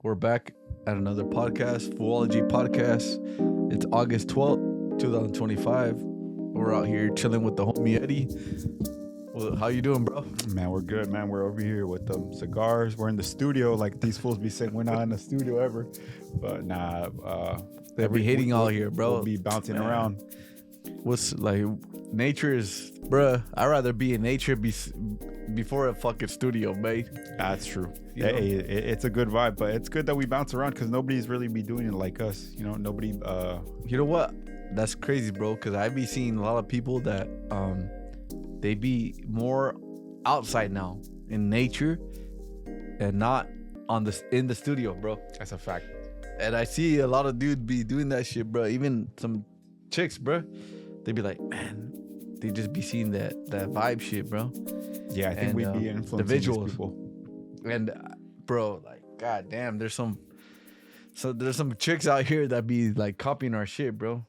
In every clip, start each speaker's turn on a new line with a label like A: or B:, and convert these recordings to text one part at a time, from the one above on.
A: We're back at another podcast, Foo-ology podcast. It's August 12th, 2025. We're out here chilling with the homie Eddie. Well, how you doing, bro?
B: Man, we're good, man. We're over here with cigars. We're in the studio, like these fools be saying we're not in the studio ever. But nah,
A: They be hating all here, bro.
B: We'll be bouncing around.
A: What's like, nature is, bruh, I'd rather be in nature before a fucking studio, mate.
B: That's true.
A: You know?
B: Hey, it's a good vibe, but it's good that we bounce around because nobody's really be doing it like us. You know, nobody.
A: You know what? That's crazy, bro. Because I be seeing a lot of people that they be more outside now in nature and not in the studio, bro.
B: That's a fact.
A: And I see a lot of dudes be doing that shit, bro. Even some chicks, bro. They be like, man, they just be seeing that vibe shit, bro.
B: Yeah, I think we'd be influencing
A: the visuals.
B: these people.
A: And bro, like, god damn, there's some chicks out here that be like copying our shit, bro.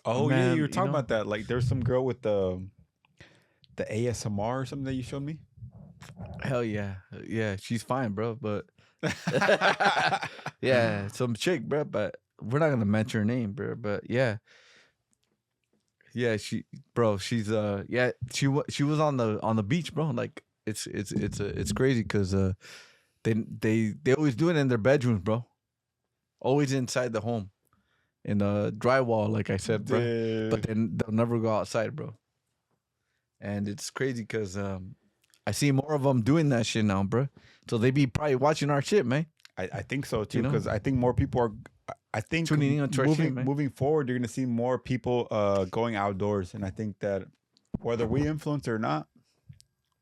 B: Oh
A: Man,
B: yeah, you were talking
A: know?
B: about that. Like, there's some girl with the ASMR or something that you showed me.
A: Hell yeah, yeah, she's fine, bro. But yeah, some chick, bro. But we're not gonna mention her name, bro. But yeah, she's yeah, she was on the beach, bro. Like it's crazy because they always do it in their bedrooms, bro. Always inside the home, in the drywall, like I said, bro.
B: Dude.
A: But then they'll never go outside, bro. And it's crazy because I see more of them doing that shit now, bro. So they be probably watching our shit, man.
B: I think so too,
A: You know?
B: because I think more people are. I think
A: Tuning in to our shit, man.
B: moving forward, you're gonna see more people going outdoors, and I think that whether we influence or not,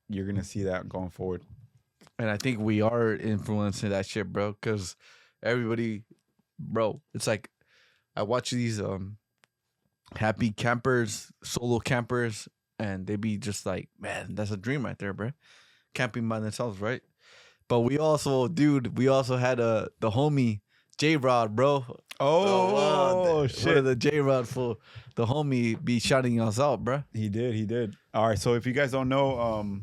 B: you're gonna see that going forward.
A: And I think we are influencing that shit, bro. Because everybody, bro, it's like I watch these happy campers, solo campers, and they be just like, man, that's a dream right there, bro. Camping by themselves, right? But we also had the homie J-Rod, bro.
B: Shit!
A: The J-Rod for the homie be shouting us out, bro.
B: He did. All right, so if you guys don't know,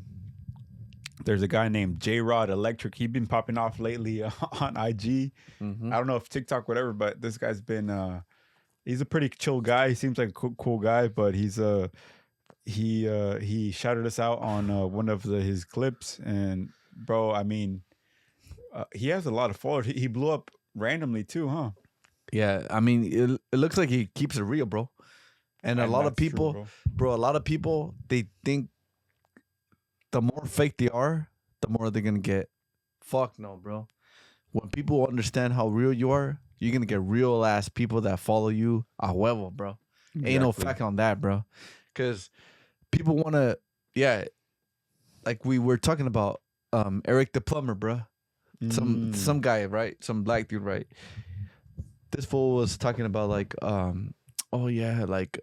B: there's a guy named J-Rod Electric. He's been popping off lately on IG.
A: Mm-hmm.
B: I don't know if TikTok, whatever, but this guy's been. He's a pretty chill guy. He seems like a cool guy, but he shouted us out on one of his clips, and bro, I mean, he has a lot of followers. He blew up randomly too, huh?
A: Yeah, I mean, it looks like he keeps it real, bro. And a lot of
B: that's
A: people,
B: true,
A: bro, a lot of people, they think the more fake they are, the more they're gonna get. Fuck no, bro. When people understand how real you are, you're gonna get real ass people that follow you a huevo, bro. Ain't no
B: Exactly.
A: fact on that, bro. Because people wanna, yeah, like we were talking about Eric the plumber, bro. Some guy, right? Some black dude, right? This fool was talking about like, oh yeah, like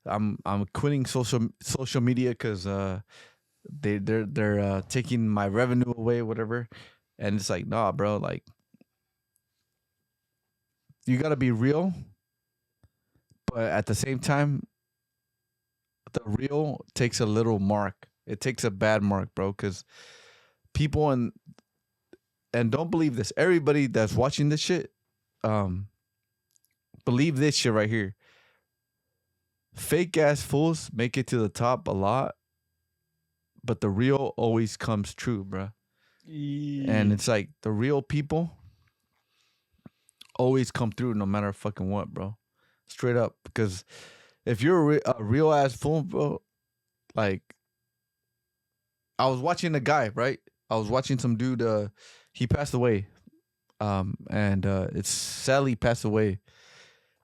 A: I'm quitting social media because they're taking my revenue away, whatever. And it's like, nah, bro, like you gotta be real, but at the same time, the real takes a little mark. It takes a bad mark, bro, because people and don't believe this. Everybody that's watching this shit, believe this shit right here. Fake ass fools make it to the top a lot, but the real always comes true, bro. And it's like the real people always come through no matter fucking what, bro. Straight up. Because if you're a real ass fool, bro, like I was watching a guy, right? I was watching some dude, he passed away. And it's sadly passed away.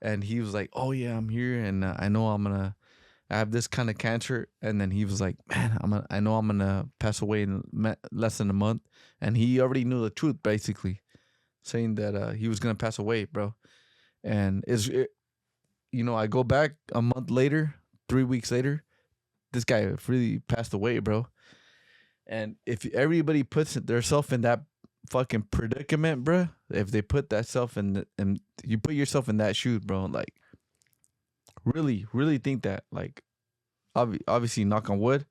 A: And he was like, oh yeah, I'm here and I know I have this kind of cancer. And then he was like, man, I know I'm gonna pass away in less than a month. And he already knew the truth, basically, saying that he was gonna pass away, bro. And I go back a month later, 3 weeks later, this guy really passed away, bro. And if everybody puts themselves in that fucking predicament, bro, if they put that self and you put yourself in that shoe, bro, like really think that, like, obviously knock on wood,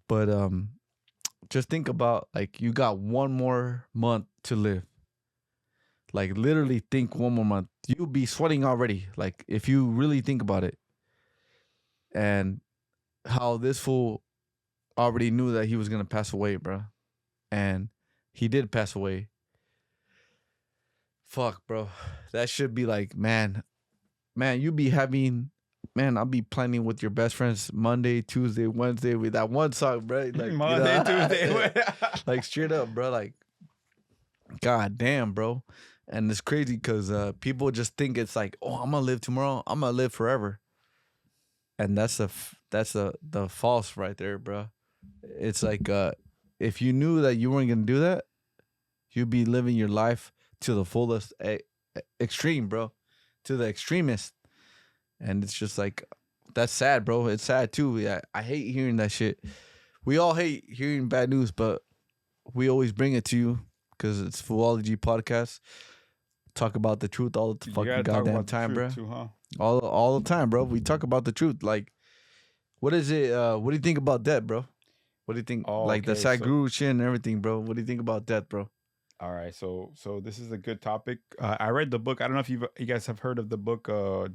A: but just think about like you got one more month to live. Like literally think one more month. You'll be sweating already. Like if you really think about it. And how this fool already knew that he was gonna pass away, bro. And he did pass away. Fuck, bro. That should be like, man, you be having, man, I'll be planning with your best friends Monday, Tuesday, Wednesday with that one song, bro. Like
B: Monday, Tuesday.
A: like straight up, bro. Like, god damn, bro. And it's crazy because people just think it's like, oh, I'm gonna live tomorrow. I'm gonna live forever. And that's the false right there, bro. It's like if you knew that you weren't gonna do that, you'd be living your life to the fullest extreme, bro, to the extremist. And it's just like, that's sad, bro. It's sad too. Yeah, I hate hearing that shit. We all hate hearing bad news, but we always bring it to you because it's Foo-ology podcast. Talk about the truth all the fucking goddamn time, bro.
B: Too, huh?
A: All the time, bro. We talk about the truth. Like, what is it? What do you think about death, bro? What do you think? Like the Sadhguru shit and everything, bro. What do you think about death, bro?
B: All right, so this is a good topic. I read the book. I don't know if you guys have heard of the book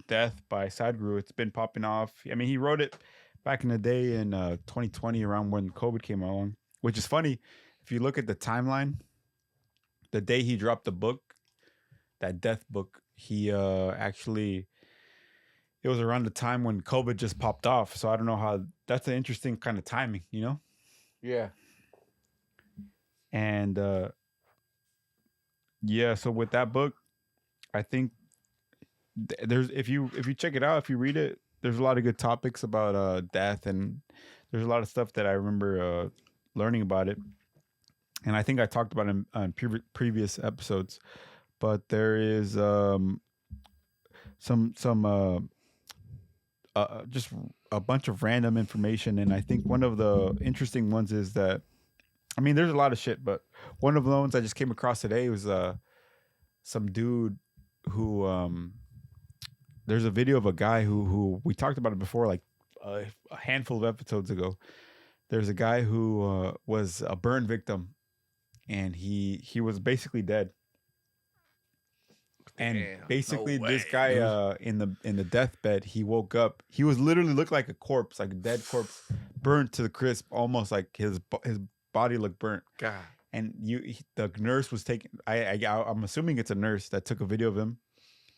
B: Death by Sadhguru. It's been popping off. I mean, he wrote it back in the day in 2020, around when COVID came along, which is funny. If you look at the timeline, the day he dropped the book, that death book, he actually, it was around the time when COVID just popped off. So I don't know how, that's an interesting kind of timing, you know?
A: Yeah.
B: And yeah, so with that book, I think there's, if you check it out, if you read it, there's a lot of good topics about death, and there's a lot of stuff that I remember learning about it. And I think I talked about it on previous episodes. But there is some just a bunch of random information, and I think one of the interesting ones is that, I mean, there's a lot of shit, but one of the ones I just came across today was some dude who there's a video of a guy who we talked about it before, like a handful of episodes ago. There's a guy who was a burn victim, and he was basically dead. And
A: damn,
B: basically,
A: no
B: this
A: way,
B: guy in the deathbed, he woke up. He was literally looked like a corpse, like a dead corpse, burnt to the crisp, almost like his body looked burnt.
A: God.
B: And the nurse was taking. I'm assuming it's a nurse that took a video of him,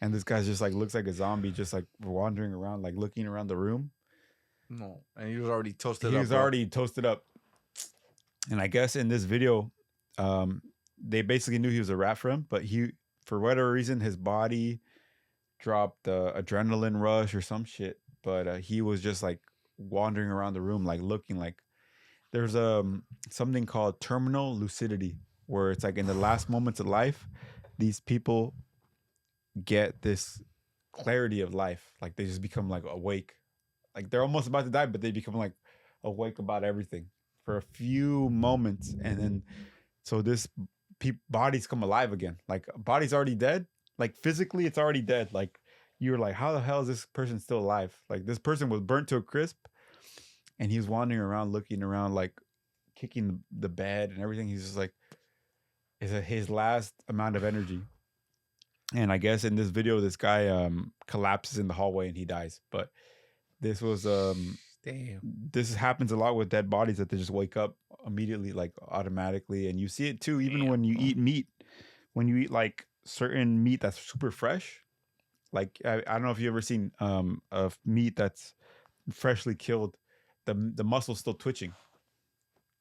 B: and this guy's just like looks like a zombie, just like wandering around, like looking around the room.
A: No, and he was already toasted.
B: He was already toasted up. And I guess in this video, they basically knew he was a rat for him, but for whatever reason, his body dropped the adrenaline rush or some shit. But he was just like wandering around the room, like looking like, there's something called terminal lucidity, where it's like in the last moments of life, these people get this clarity of life. Like they just become like awake. Like they're almost about to die, but they become like awake about everything for a few moments. And then, so this bodies come alive again. Like body's already dead. Like physically it's already dead. Like you're like, how the hell is this person still alive? Like this person was burnt to a crisp, and he's wandering around, looking around, like kicking the bed and everything. He's just like, it's his last amount of energy. And I guess in this video, this guy collapses in the hallway and he dies. But this was
A: damn.
B: This happens a lot with dead bodies, that they just wake up immediately, like automatically. And you see it too, even when you eat meat. When you eat like certain meat that's super fresh, like I don't know if you ever seen of meat that's freshly killed, the muscle's still twitching,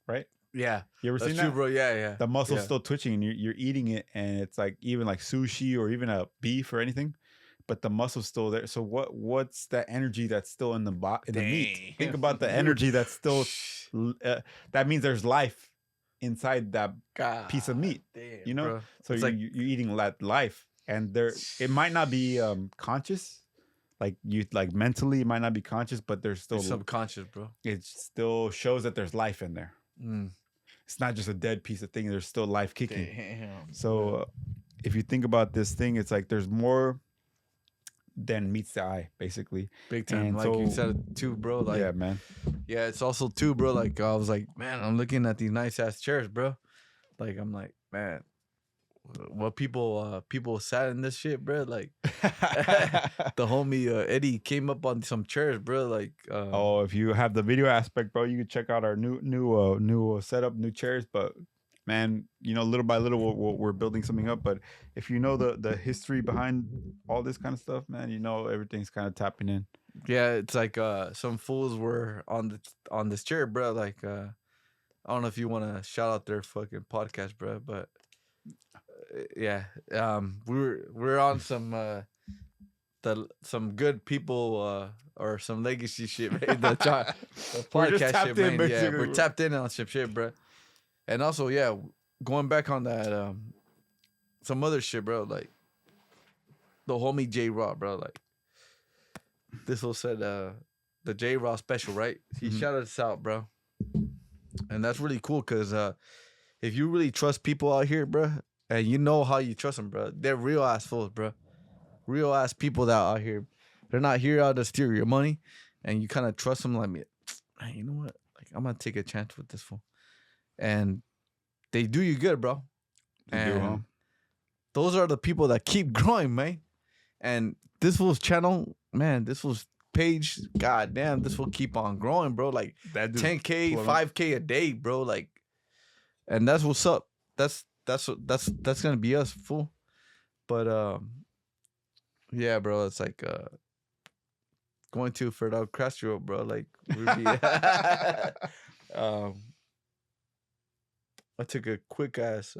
B: right?
A: Yeah,
B: you ever seen
A: true,
B: that,
A: bro? Yeah.
B: The muscle's still twitching, and you're eating it, and it's like even like sushi or even a beef or anything, but the muscle's still there. So what's that energy that's still in the meat? Think about the energy that's still. That means there's life inside that piece of meat.
A: Damn,
B: you know,
A: bro.
B: so you're eating that life, and it might not be conscious. Like you, like mentally, it might not be conscious, but there's still
A: subconscious, bro.
B: It still shows that there's life in there. It's not just a dead piece of thing. There's still life kicking.
A: Damn.
B: So if you think about this thing, it's like there's more than meets the eye, basically.
A: Big time.
B: And
A: Like you
B: so,
A: said too, bro. Like
B: yeah, man.
A: yeah, it's also too, bro. Like I was like, man, I'm looking at these nice ass chairs, bro. Like I'm like, man, what people sat in this shit, bro. Like the homie Eddie came up on some chairs, bro. Like
B: Oh, if you have the video aspect, bro, you can check out our new setup, new chairs. But man, little by little, we're building something up. But if you know the history behind all this kind of stuff, man, everything's kind of tapping in.
A: yeah, it's like some fools were on this chair, bro. Like I don't know if you want to shout out their fucking podcast, bro, but yeah, we're on some some good people or some legacy shit, man. The
B: We're just
A: podcast
B: tapped
A: shit,
B: in,
A: man. Yeah,
B: basically.
A: we're tapped in on some shit, bro. And also, yeah, going back on that, some other shit, bro. Like the homie J Raw, bro. Like this will said the J Raw special, right? He shouted us out, bro. And that's really cool because if you really trust people out here, bro, and you know how you trust them, bro, they're real ass fools, bro. Real ass people that out here. They're not here out to steal your money, and you kind of trust them. Like, man, you know what? Like, I'm gonna take a chance with this fool, and they do you good, bro.
B: They do, huh?
A: Those are the people that keep growing, man. And this fool's channel, man, this fool's page, goddamn, this will keep on growing, bro. Like
B: That dude's
A: 10K,
B: blowing.
A: 5K a day, bro. Like, and that's what's up. That's gonna be us, fool. But yeah, bro, it's like going to Fidel Castro, bro. Like we'd be I took a quick ass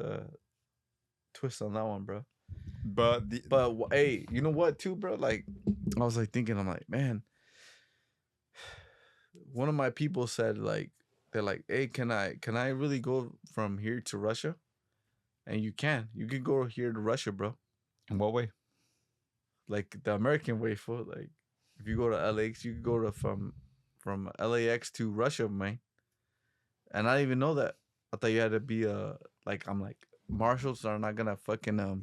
A: twist on that one, bro.
B: But
A: Hey, you know what, too, bro? Like, I was like thinking, I'm like, man. One of my people said, like, they're like, hey, can I really go from here to Russia? And you can go here to Russia, bro.
B: in what way?
A: Like the American way, fool. Like, if you go to LAX, you can go to from LAX to Russia, man. And I didn't even know that. I thought you had to be like, I'm like, marshals are not gonna fucking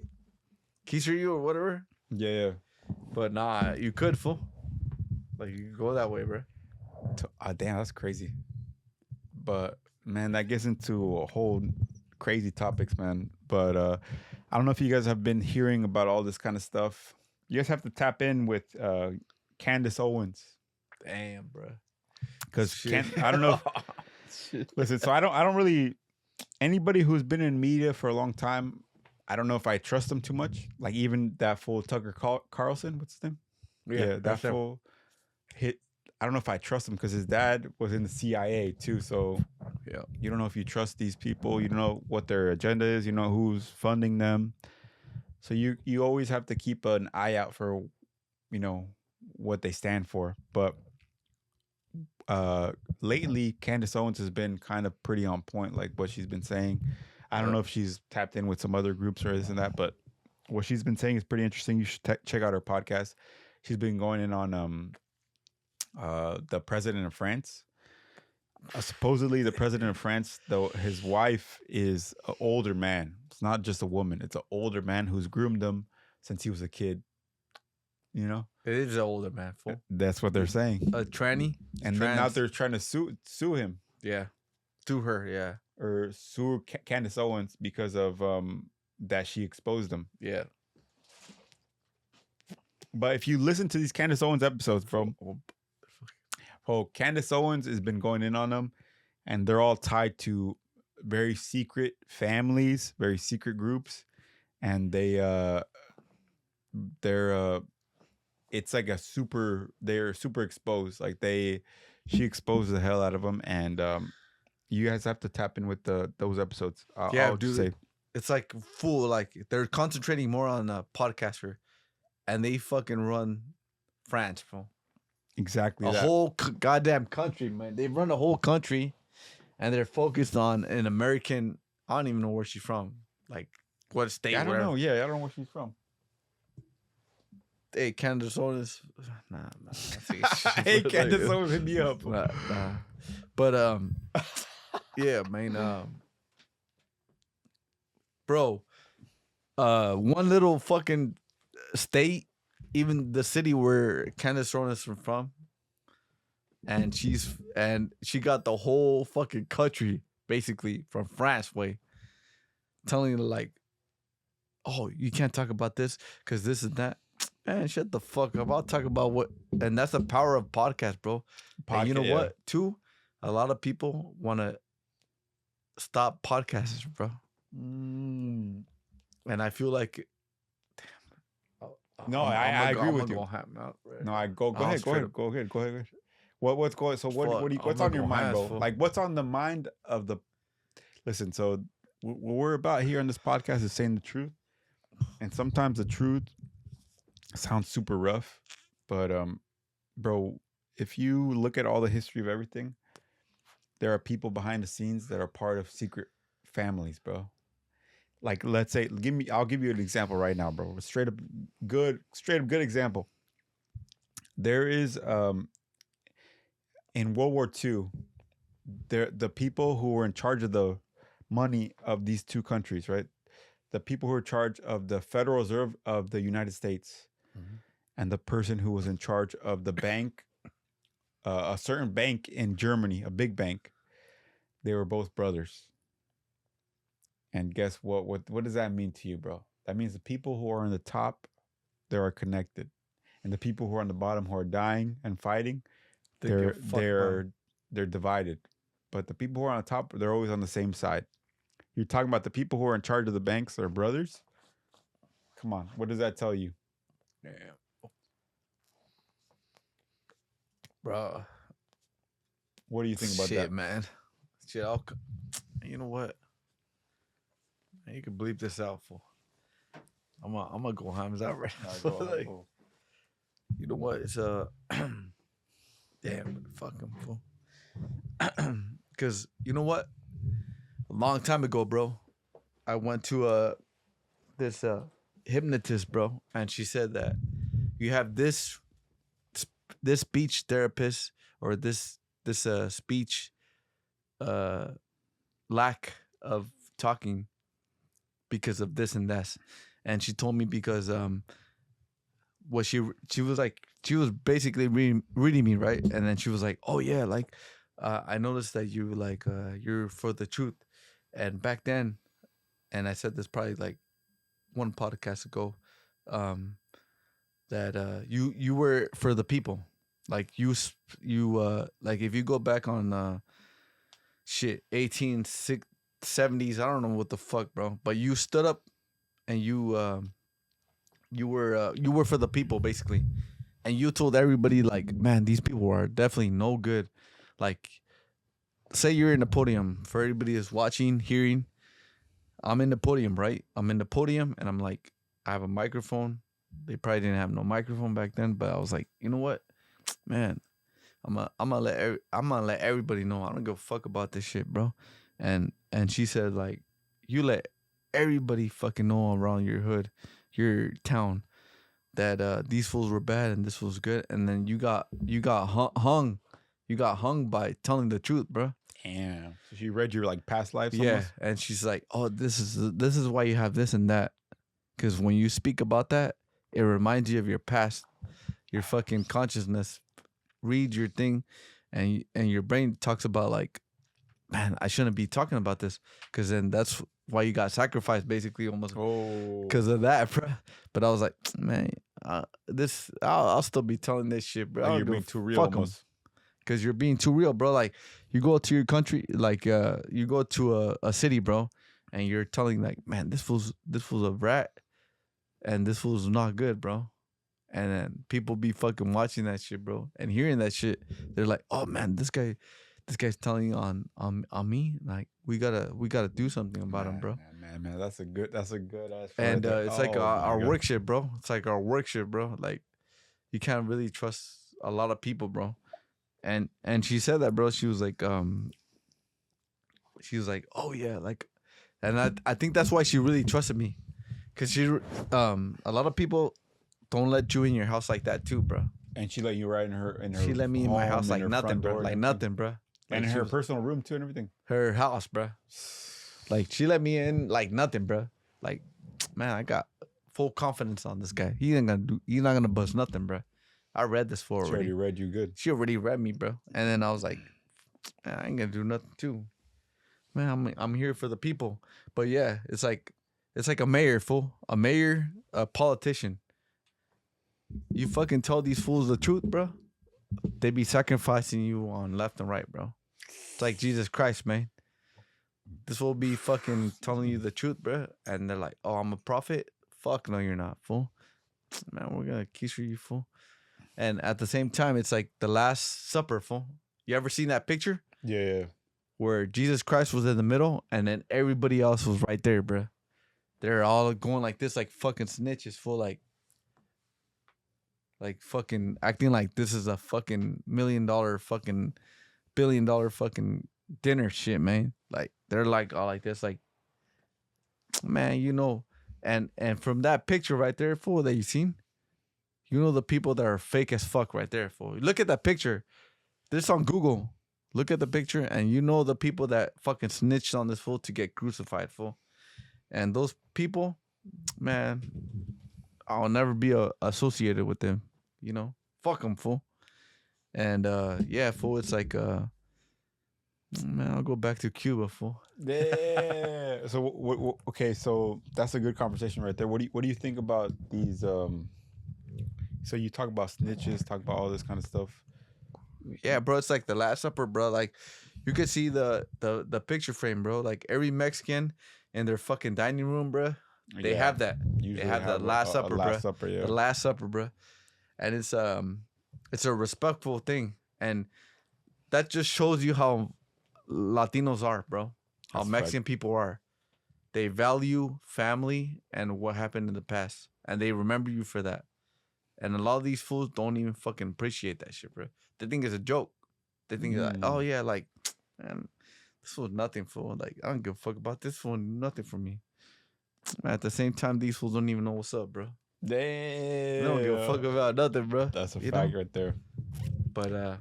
A: keister you or whatever.
B: Yeah.
A: But nah, you could, fool. Like you could go that way, bro.
B: Damn, that's crazy. But man, that gets into a whole crazy topics, man. But I don't know if you guys have been hearing about all this kind of stuff. You guys have to tap in with Candace Owens.
A: Damn, bro.
B: Because I don't know. Listen, so I don't really, anybody who's been in media for a long time, I don't know if I trust them too much. Like even that fool Tucker Carlson, what's his name? Yeah, that fool. I don't know if I trust him because his dad was in the CIA too. So
A: yeah,
B: you don't know if you trust these people. You don't know what their agenda is. You know who's funding them. So you always have to keep an eye out for, what they stand for. But lately, Candace Owens has been kind of pretty on point, like what she's been saying. I don't know if she's tapped in with some other groups or this and that, but what she's been saying is pretty interesting. You should check out her podcast. She's been going in on the president of France. Supposedly, the president of France, though, his wife is an older man. It's not just a woman. It's an older man who's groomed him since he was a kid. You know?
A: It is an older man, fool.
B: That's what they're saying.
A: A tranny.
B: And then now they're trying to sue him.
A: Yeah. Sue her, yeah.
B: Or sue Candace Owens because of that she exposed him.
A: Yeah.
B: But if you listen to these Candace Owens episodes, bro, Candace Owens has been going in on them, and they're all tied to very secret families, very secret groups, and they're it's like they're super exposed. Like she exposed the hell out of them, and you guys have to tap in with those episodes. I'll
A: dude.
B: Say
A: it's like full, like they're concentrating more on a podcaster, and they fucking run France, bro.
B: Exactly.
A: A whole goddamn country, man. They run a whole country, and they're focused on an American. I don't even know where she's from. Like what state?
B: I don't know. Yeah, I don't know where she's from.
A: Hey, Candace Owens. Nah.
B: Hey, Candace Owens, hit me up.
A: Nah. But yeah, man. Bro, one little fucking state even the city where Candace Owens is from, and she got the whole fucking country basically from France way, telling you like, oh, you can't talk about this because this and that. Man, shut the fuck up. I'll talk about what, and that's the power of podcast, bro. And you know what? Too, a lot of people want to stop podcasters, bro. And I feel like,
B: no, I agree with you. No, I go ahead. What's going? So what's on your mind, bro? Like, what's on the mind of the? Listen, so what we're about here on this podcast is saying the truth, and sometimes the truth sounds super rough, but bro, if you look at all the history of everything, there are people behind the scenes that are part of secret families, bro. Like, let's say, I'll give you an example right now, bro. Straight up good example. There is in World War II, the people who were in charge of the money of these two countries, right? The people who were in charge of the Federal Reserve of the United States, and the person who was in charge of the bank, a certain bank in Germany, a big bank, they were both brothers. And guess what? What does that mean to you, bro? That means the people who are on the top, they are connected, and the people who are on the bottom who are dying and fighting, they're divided. But the people who are on the top, they're always on the same side. You're talking about the people who are in charge of the banks are brothers. Come on, what does that tell you?
A: Yeah. Bro,
B: what do you think about that,
A: man? Shit, you know what? You can bleep this out, fool. I'm gonna go hams out right now. Like, you know what? It's damn fucking fool. Because you know what? A long time ago, bro, I went to this hypnotist, bro, and she said that you have this speech therapist or this speech lack of talking because of this and that. And she told me because what she was like, she was basically reading me, right? And then she was like, oh yeah, like I noticed that you like you're for the truth. And back then, and I said this probably like one podcast ago, that you were for the people. Like you like if you go back on 1870s, I don't know what the fuck, bro, but you stood up and you were for the people basically, and you told everybody like, man, these people are definitely no good. Like, say you're in the podium, for everybody is watching, hearing. I'm in the podium, right? I'm in the podium, and I'm like, I have a microphone. They probably didn't have no microphone back then, but I was like, you know what, man, I'm gonna let everybody know. I don't give a fuck about this shit, bro. And she said like, you let everybody fucking know around your hood, your town, that these fools were bad and this was good, and then you got hung by telling the truth, bro.
B: Damn. So she read your like past lives.
A: Yeah,
B: almost?
A: and she's like, oh, this is why you have this and that, because when you speak about that, it reminds you of your past, your fucking consciousness. Read your thing, and your brain talks about like, man, I shouldn't be talking about this, because then that's why you got sacrificed basically, almost because of that, bro. But I was like, man, I'll still be telling this shit, bro.
B: Like you're being too real almost.
A: Because you're being too real, bro. Like, you go to your country, like you go to a city, bro, and you're telling like, man, this fool's a rat, and this fool's not good, bro. And then people be fucking watching that shit, bro, and hearing that shit. They're like, oh man, this guy's telling on me. Like, we gotta do something about him, bro.
B: Man, that's a good ass.
A: And it's like our work shit, bro. It's like our work shit, bro. Like, you can't really trust a lot of people, bro. And she said that, bro. She was like, oh yeah, like, and I think that's why she really trusted me, cause she a lot of people don't let you in your house like that too, bro.
B: And she let you right in her.
A: She let me in my house like nothing, bro. Like nothing, bro.
B: And in her personal room too, and everything.
A: Her house, bro. Like, she let me in like nothing, bro. Like, man, I got full confidence on this guy. He's not gonna bust nothing, bro. I read this fool
B: She already
A: already.
B: read you good.
A: She already read me, bro. And then I was like, "Man, I ain't gonna do nothing too. Man, I'm here for the people." But yeah, it's like a mayor, fool. A mayor, a politician. You fucking tell these fools the truth, bro. They be sacrificing you on left and right, bro. It's like Jesus Christ, man. This will be fucking telling you the truth, bro. And they're like, "Oh, I'm a prophet." Fuck no, you're not, fool. Man, we're gonna kiss you, fool. And at the same time, it's like the Last Supper, fool. You ever seen that picture
B: Yeah.
A: where Jesus Christ was in the middle and then everybody else was right there, bro? They're all going like this, like fucking snitches, fool. Like fucking acting like this is a fucking $1 million fucking $1 billion fucking dinner shit, man. Like they're like all like this, like, man, you know. And from that picture right there, fool, that you seen, you know the people that are fake as fuck right there, fool. Look at that picture. This on Google. Look at the picture, and you know the people that fucking snitched on this fool to get crucified, fool. And those people, man, I'll never be associated with them. You know, fuck them, fool. And yeah, fool. It's like, man, I'll go back to Cuba, fool.
B: Yeah. So okay, so that's a good conversation right there. What do you think about these? So you talk about snitches, talk about all this kind of stuff.
A: Yeah, bro. It's like the Last Supper, bro. Like you could see the picture frame, bro. Like every Mexican in their fucking dining room, bro. They have that.
B: Usually
A: They have the Last Supper, bro.
B: Last Supper, yeah.
A: The Last Supper, bro. And it's a respectful thing, and that just shows you how Latinos are, bro. How
B: That's a
A: Mexican people are. They value family and what happened in the past, and they remember you for that. And a lot of these fools don't even fucking appreciate that shit, bro. They think it's a joke. They think like, oh yeah, like, man, this was nothing, fool. Like, I don't give a fuck about this fool. Nothing for me. At the same time, these fools don't even know what's up, bro.
B: Damn.
A: They don't give a fuck about nothing, bro.
B: That's a fact right there.
A: But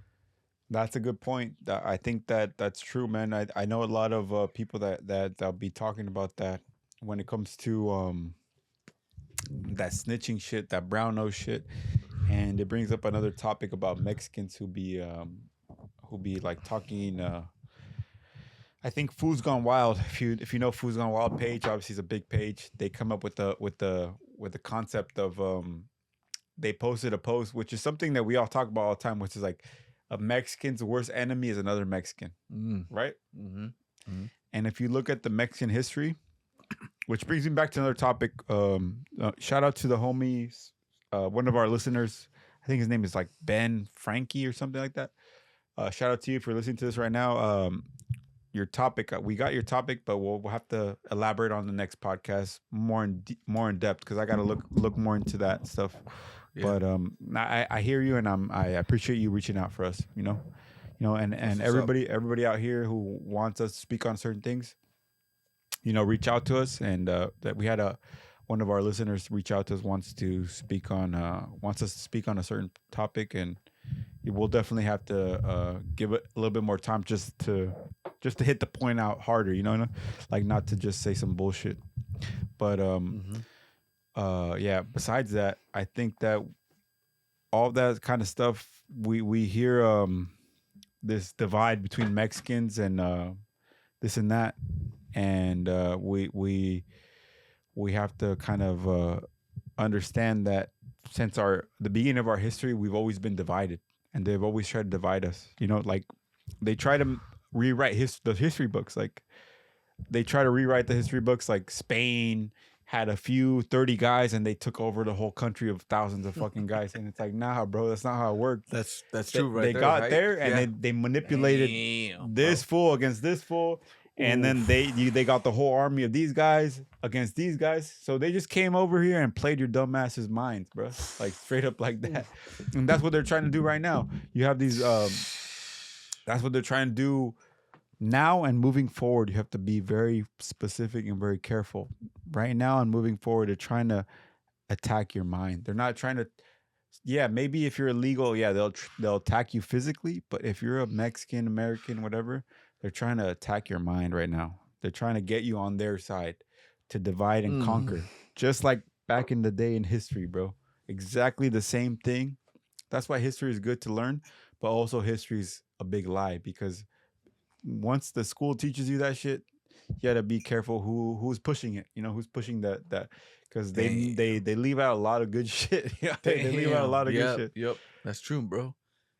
B: that's a good point. I think that's true, man. I know a lot of people that'll be talking about that when it comes to that snitching shit, that brown nose shit, and it brings up another topic about Mexicans who be like talking. I think Food's Gone Wild. If you know Food's Gone Wild page, obviously it's a big page. They come up with the concept of they posted a post, which is something that we all talk about all the time, which is like a Mexican's worst enemy is another Mexican, right?
A: Mm-hmm. Mm-hmm.
B: And if you look at the Mexican history, which brings me back to another topic. Shout out to the homies, one of our listeners. I think his name is like Ben Frankie or something like that. Shout out to you for listening to this right now. Your topic, we got your topic, but we'll have to elaborate on the next podcast more in depth because I got to look more into that stuff. Yeah. But I hear you, and I appreciate you reaching out for us. You know, and everybody out here who wants us to speak on certain things, you know, reach out to us. And that we had one of our listeners reach out to us, wants us to speak on a certain topic, and we'll definitely have to give it a little bit more time just to hit the point out harder, you know, like not to just say some bullshit. But yeah, besides that, I think that all that kind of stuff, we hear this divide between Mexicans and this and that, and we have to kind of understand that since the beginning of our history, we've always been divided, and they've always tried to divide us. You know, like they try to rewrite the history books. Like they try to rewrite the history books. Like Spain had a few 30 guys, and they took over the whole country of thousands of fucking guys. And it's like, nah, bro, that's not how it worked.
A: That's true, right?
B: They got there, and they manipulated this fool against this fool. And then they got the whole army of these guys against these guys. So they just came over here and played your dumb asses' minds, bro. Like straight up like that. And that's what they're trying to do right now. You have these that's what they're trying to do now, and moving forward. You have to be very specific and very careful. Right now and moving forward, they're trying to attack your mind. They're not trying to, yeah, maybe if you're illegal, yeah, they'll attack you physically. But if you're a Mexican, American, whatever, they're trying to attack your mind right now. They're trying to get you on their side to divide and conquer. Just like back in the day in history, bro. Exactly the same thing. That's why history is good to learn, but also history is a big lie because once the school teaches you that shit, you gotta be careful who's pushing it. You know who's pushing that because they leave out a lot of good shit. Yeah, they leave out a lot of good shit.
A: Yep. That's true, bro.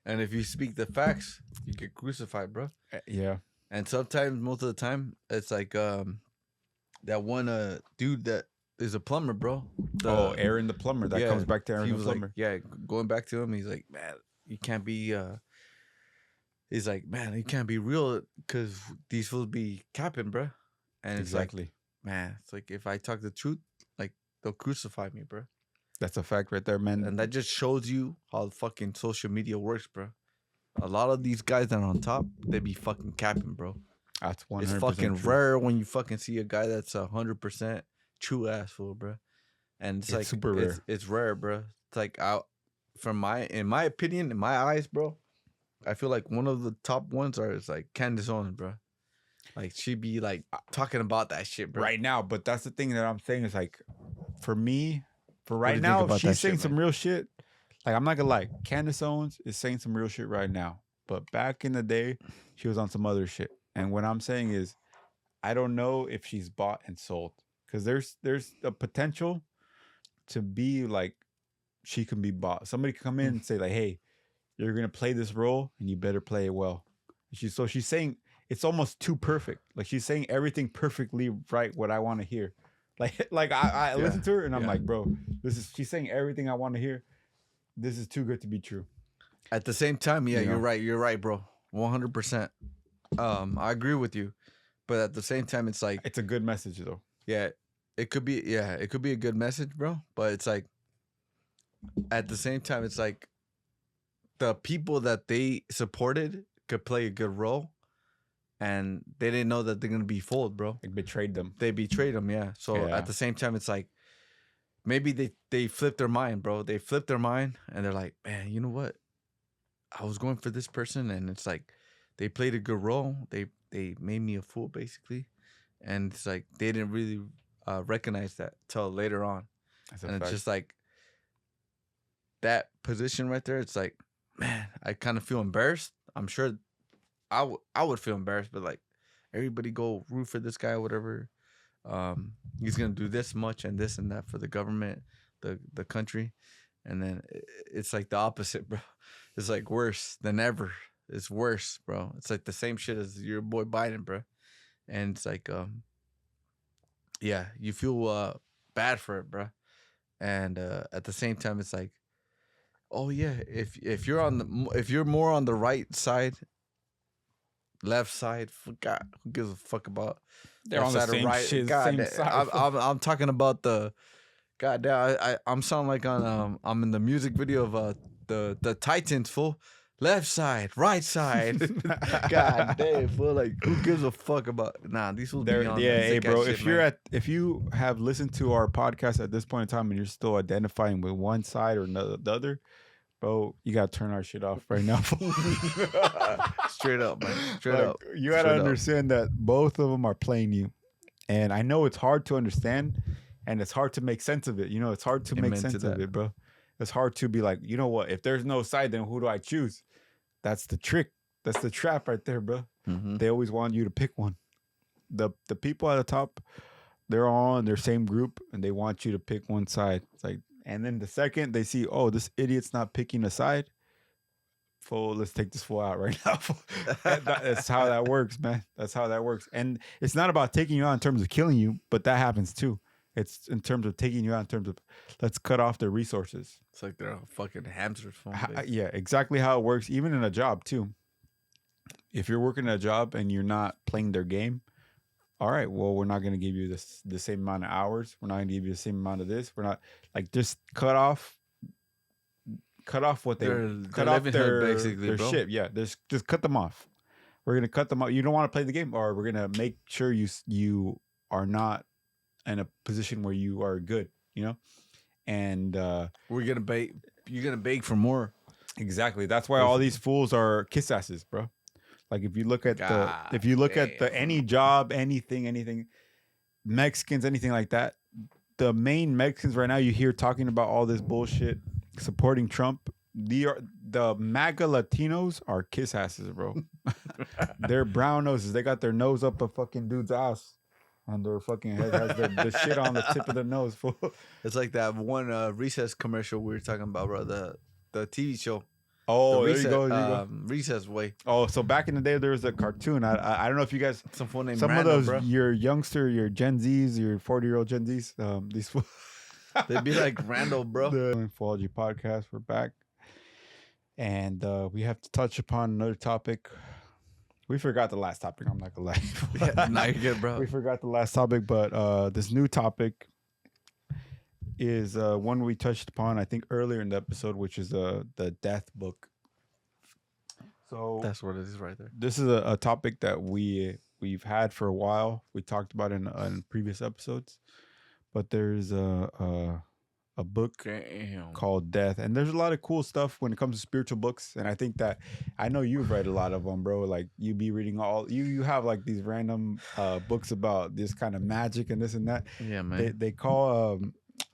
A: And if you speak the facts, you get crucified, bro.
B: Yeah.
A: And sometimes, most of the time, it's like that one dude that is a plumber, bro.
B: Aaron the plumber. That comes back to Aaron the plumber.
A: Going back to him, he's like, man, you can't be. He's like, man, you can't be real because these fools be capping, bro. And it's like, man, it's like if I talk the truth, like they'll crucify me, bro.
B: That's a fact right there, man.
A: And that just shows you how fucking social media works, bro. A lot of these guys that are on top, they be fucking capping, bro.
B: That's 100%
A: It's fucking
B: true.
A: rare when you fucking see a guy that's 100% true ass fool, bro. And it's like
B: super rare.
A: It's rare, bro. It's like in my opinion, in my eyes, bro. I feel like one of the top ones is like Candace Owens, bro. Like she be like talking about that shit, bro.
B: Right now, but that's the thing that I'm saying is like, for me, for right now, she's saying some real shit. Like I'm not gonna lie, Candace Owens is saying some real shit right now. But back in the day, she was on some other shit. And what I'm saying is, I don't know if she's bought and sold because there's a potential to be like she can be bought. Somebody can come in and say like, hey, you're gonna play this role and you better play it well. She's saying it's almost too perfect. Like she's saying everything perfectly right what I want to hear. Like I listen to her and I'm like, bro, she's saying everything I want to hear. This is too good to be true.
A: At the same time, yeah, you're right, bro. 100%. I agree with you. But at the same time, it's like
B: it's a good message though.
A: Yeah, it could be a good message, bro. But it's like at the same time, it's like the people that they supported could play a good role, and they didn't know that they're gonna be fooled, bro.
B: They betrayed them.
A: Yeah. So at the same time, it's like maybe they flipped their mind, bro. They flipped their mind, and they're like, man, you know what? I was going for this person, and it's like they played a good role. They made me a fool, basically, and it's like they didn't really recognize that till later on. And it's just like that position right there. It's like, man, I kind of feel embarrassed. I'm sure I would feel embarrassed, but like everybody go root for this guy or whatever. He's gonna do this much and this and that for the government, the country, and then it's like the opposite, bro. It's like worse than ever. It's worse, bro. It's like the same shit as your boy Biden, bro. And it's like, yeah, you feel bad for it, bro. And at the same time, it's like, oh yeah, if you're more on the right side, left side, God, who gives a fuck about?
B: They're on the same right shit, same side.
A: I'm talking about the. Goddamn, I'm sounding like I'm in the music video of the Titans, fool. Left side, right side. God damn, fool. Like, who gives a fuck about? Nah, these fools be on.
B: Yeah, hey, bro. If you have listened to our podcast at this point in time and you're still identifying with one side or the other, bro, you gotta turn our shit off right now.
A: Straight up, man. Straight up.
B: You gotta understand that both of them are playing you, and I know it's hard to understand. And it's hard to make sense of it. You know, it's hard to make sense of it, bro. It's hard to be like, you know what? If there's no side, then who do I choose? That's the trick. That's the trap right there, bro.
A: Mm-hmm.
B: They always want you to pick one. The people at the top, they're all in their same group, and they want you to pick one side. It's like, and then the second they see, oh, this idiot's not picking a side, fool, let's take this fool out right now. That's how that works, man. That's how that works. And it's not about taking you out in terms of killing you, but that happens too. It's in terms of taking you out in terms of let's cut off their resources.
A: It's like they're fucking hamsters.
B: Yeah, exactly how it works. Even in a job too. If you're working a job and you're not playing their game, all right, well, we're not going to give you the same amount of hours. We're not going to give you the same amount of this. We're not like just cut off what cut off their shit. Yeah, just cut them off. We're going to cut them off. You don't want to play the game, or we're going to make sure you are not in a position where you are good, you know, and
A: we're gonna beg. You're gonna beg for more.
B: Exactly. That's why all these fools are kiss asses, bro. Like if you look at any job, anything, Mexicans, anything like that, the main Mexicans right now you hear talking about all this bullshit, supporting Trump. The MAGA Latinos are kiss asses, bro. They're brown noses. They got their nose up a fucking dude's ass, and their fucking head has the shit on the tip of their nose. Fool.
A: It's like that one Recess commercial we were talking about, bro. The TV show.
B: Oh, there you go. There you go.
A: Recess way.
B: Oh, so back in the day, there was a cartoon. I don't know if you guys,
A: Some fool named
B: some
A: Randall,
B: of those,
A: bro.
B: your Gen Zs, your 40-year-old Gen Zs, these fools.
A: They'd be like Randall, bro.
B: The FOO-OLOGY podcast, we're back. And we have to touch upon another topic. We forgot the last topic. I'm not gonna lie.
A: Yeah, now you're good, bro.
B: We forgot the last topic, but this new topic is one we touched upon, I think, earlier in the episode, which is the death book. So
A: That's what it is right there.
B: this is a topic that we've had for a while. We talked about it in previous episodes, but there's a book called Death, and there's a lot of cool stuff when it comes to spiritual books. And I think that I know you've read a lot of them, bro. Like you be reading you have like these random books about this kind of magic and this and that.
A: Yeah, man.
B: They call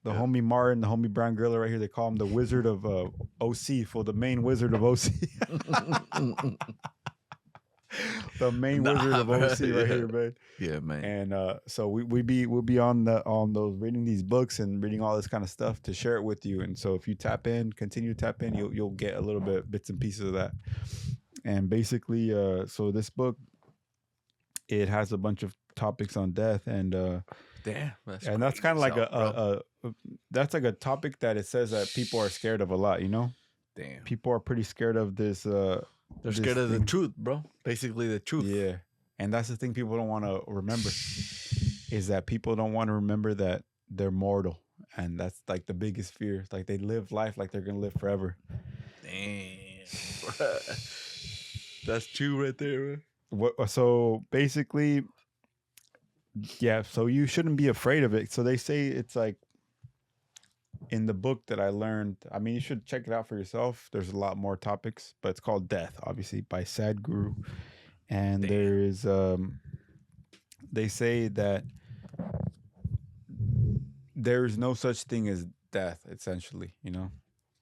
B: the homie Martin, the homie brown gorilla right here, they call him the Wizard of OC, for the main wizard of OC. The main wizard of OC right here, man.
A: Yeah, man.
B: And so we'll be on those reading these books and reading all this kind of stuff to share it with you. And so if you continue to tap in, you'll get a little bits and pieces of that. And basically, so this book, it has a bunch of topics on death, and
A: damn,
B: that's kind of like that's like a topic that it says that people are scared of a lot. You know,
A: damn,
B: people are pretty scared of this.
A: They're scared of the truth, bro. Basically, the truth.
B: Yeah. And that's the thing people don't want to remember, is that people don't want to remember that they're mortal. And that's like the biggest fear. Like they live life like they're going to live forever.
A: Damn. That's true right there,
B: man. So basically, yeah, so you shouldn't be afraid of it. So they say it's like, in the book that I learned, I mean, you should check it out for yourself. There's a lot more topics, but it's called Death, obviously, by Sadhguru. And there is, they say that there is no such thing as death, essentially, you know?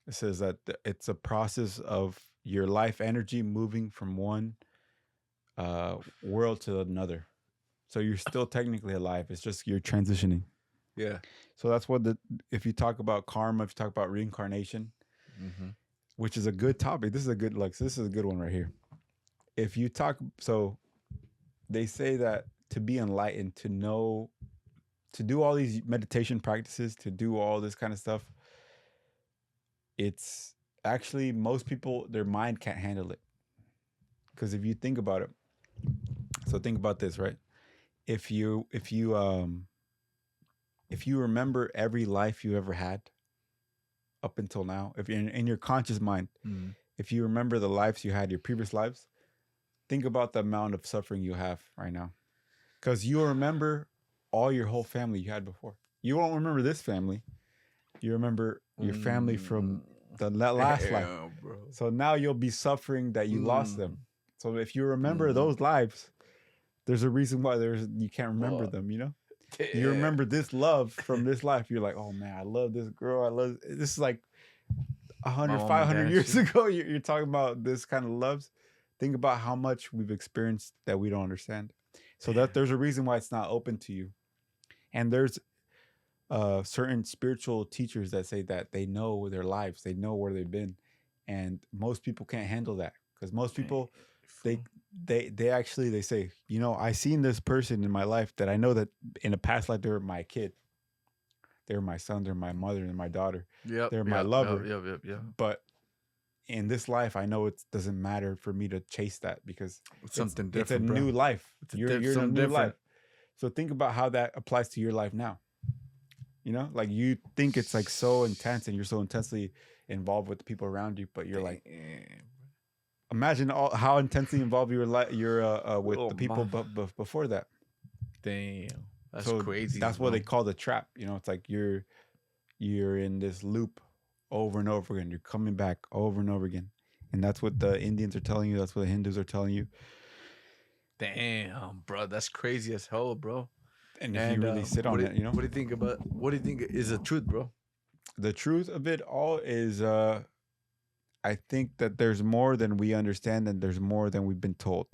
B: It says that it's a process of your life energy moving from one world to another. So you're still technically alive. It's just you're transitioning.
A: Yeah.
B: So that's what if you talk about karma, if you talk about reincarnation, which is a good topic. This is a good one right here. If you talk, so they say that to be enlightened, to know, to do all these meditation practices, to do all this kind of stuff, it's actually, most people, their mind can't handle it. Because if you think about it, so think about this, right? If you remember every life you ever had up until now, if you're in your conscious mind, if you remember the lives you had, your previous lives, think about the amount of suffering you have right now. Because you remember all your whole family you had before. You won't remember this family. You remember your family from the last life. Bro. So now you'll be suffering that you lost them. So if you remember those lives, there's a reason why you can't remember them, you know? You remember this love from this life. You're like, oh man, I love this girl. This is like 100, 500 years ago. You're talking about this kind of loves. Think about how much we've experienced that we don't understand. So that there's a reason why it's not open to you. And there's certain spiritual teachers that say that they know their lives. They know where they've been. And most people can't handle that, because most people, they actually, they say, you know, I seen this person in my life that I know that in a past life, they were my kid. They were my son, they're my mother, and my daughter. They're my lover.
A: Yep.
B: But in this life, I know it doesn't matter for me to chase that, because
A: it's something different.
B: It's a new life. You're in a new life. So think about how that applies to your life now. You know, like you think it's like so intense and you're so intensely involved with the people around you, but you're like, imagine how intensely involved you're with the people before that.
A: Damn, that's crazy.
B: That's what they call the trap. You know, it's like you're in this loop over and over again. You're coming back over and over again, and that's what the Indians are telling you. That's what the Hindus are telling you.
A: Damn, bro, that's crazy as hell, bro.
B: And if you really sit on it, you know.
A: What do you think is the truth, bro?
B: The truth of it all is, I think that there's more than we understand, and there's more than we've been told.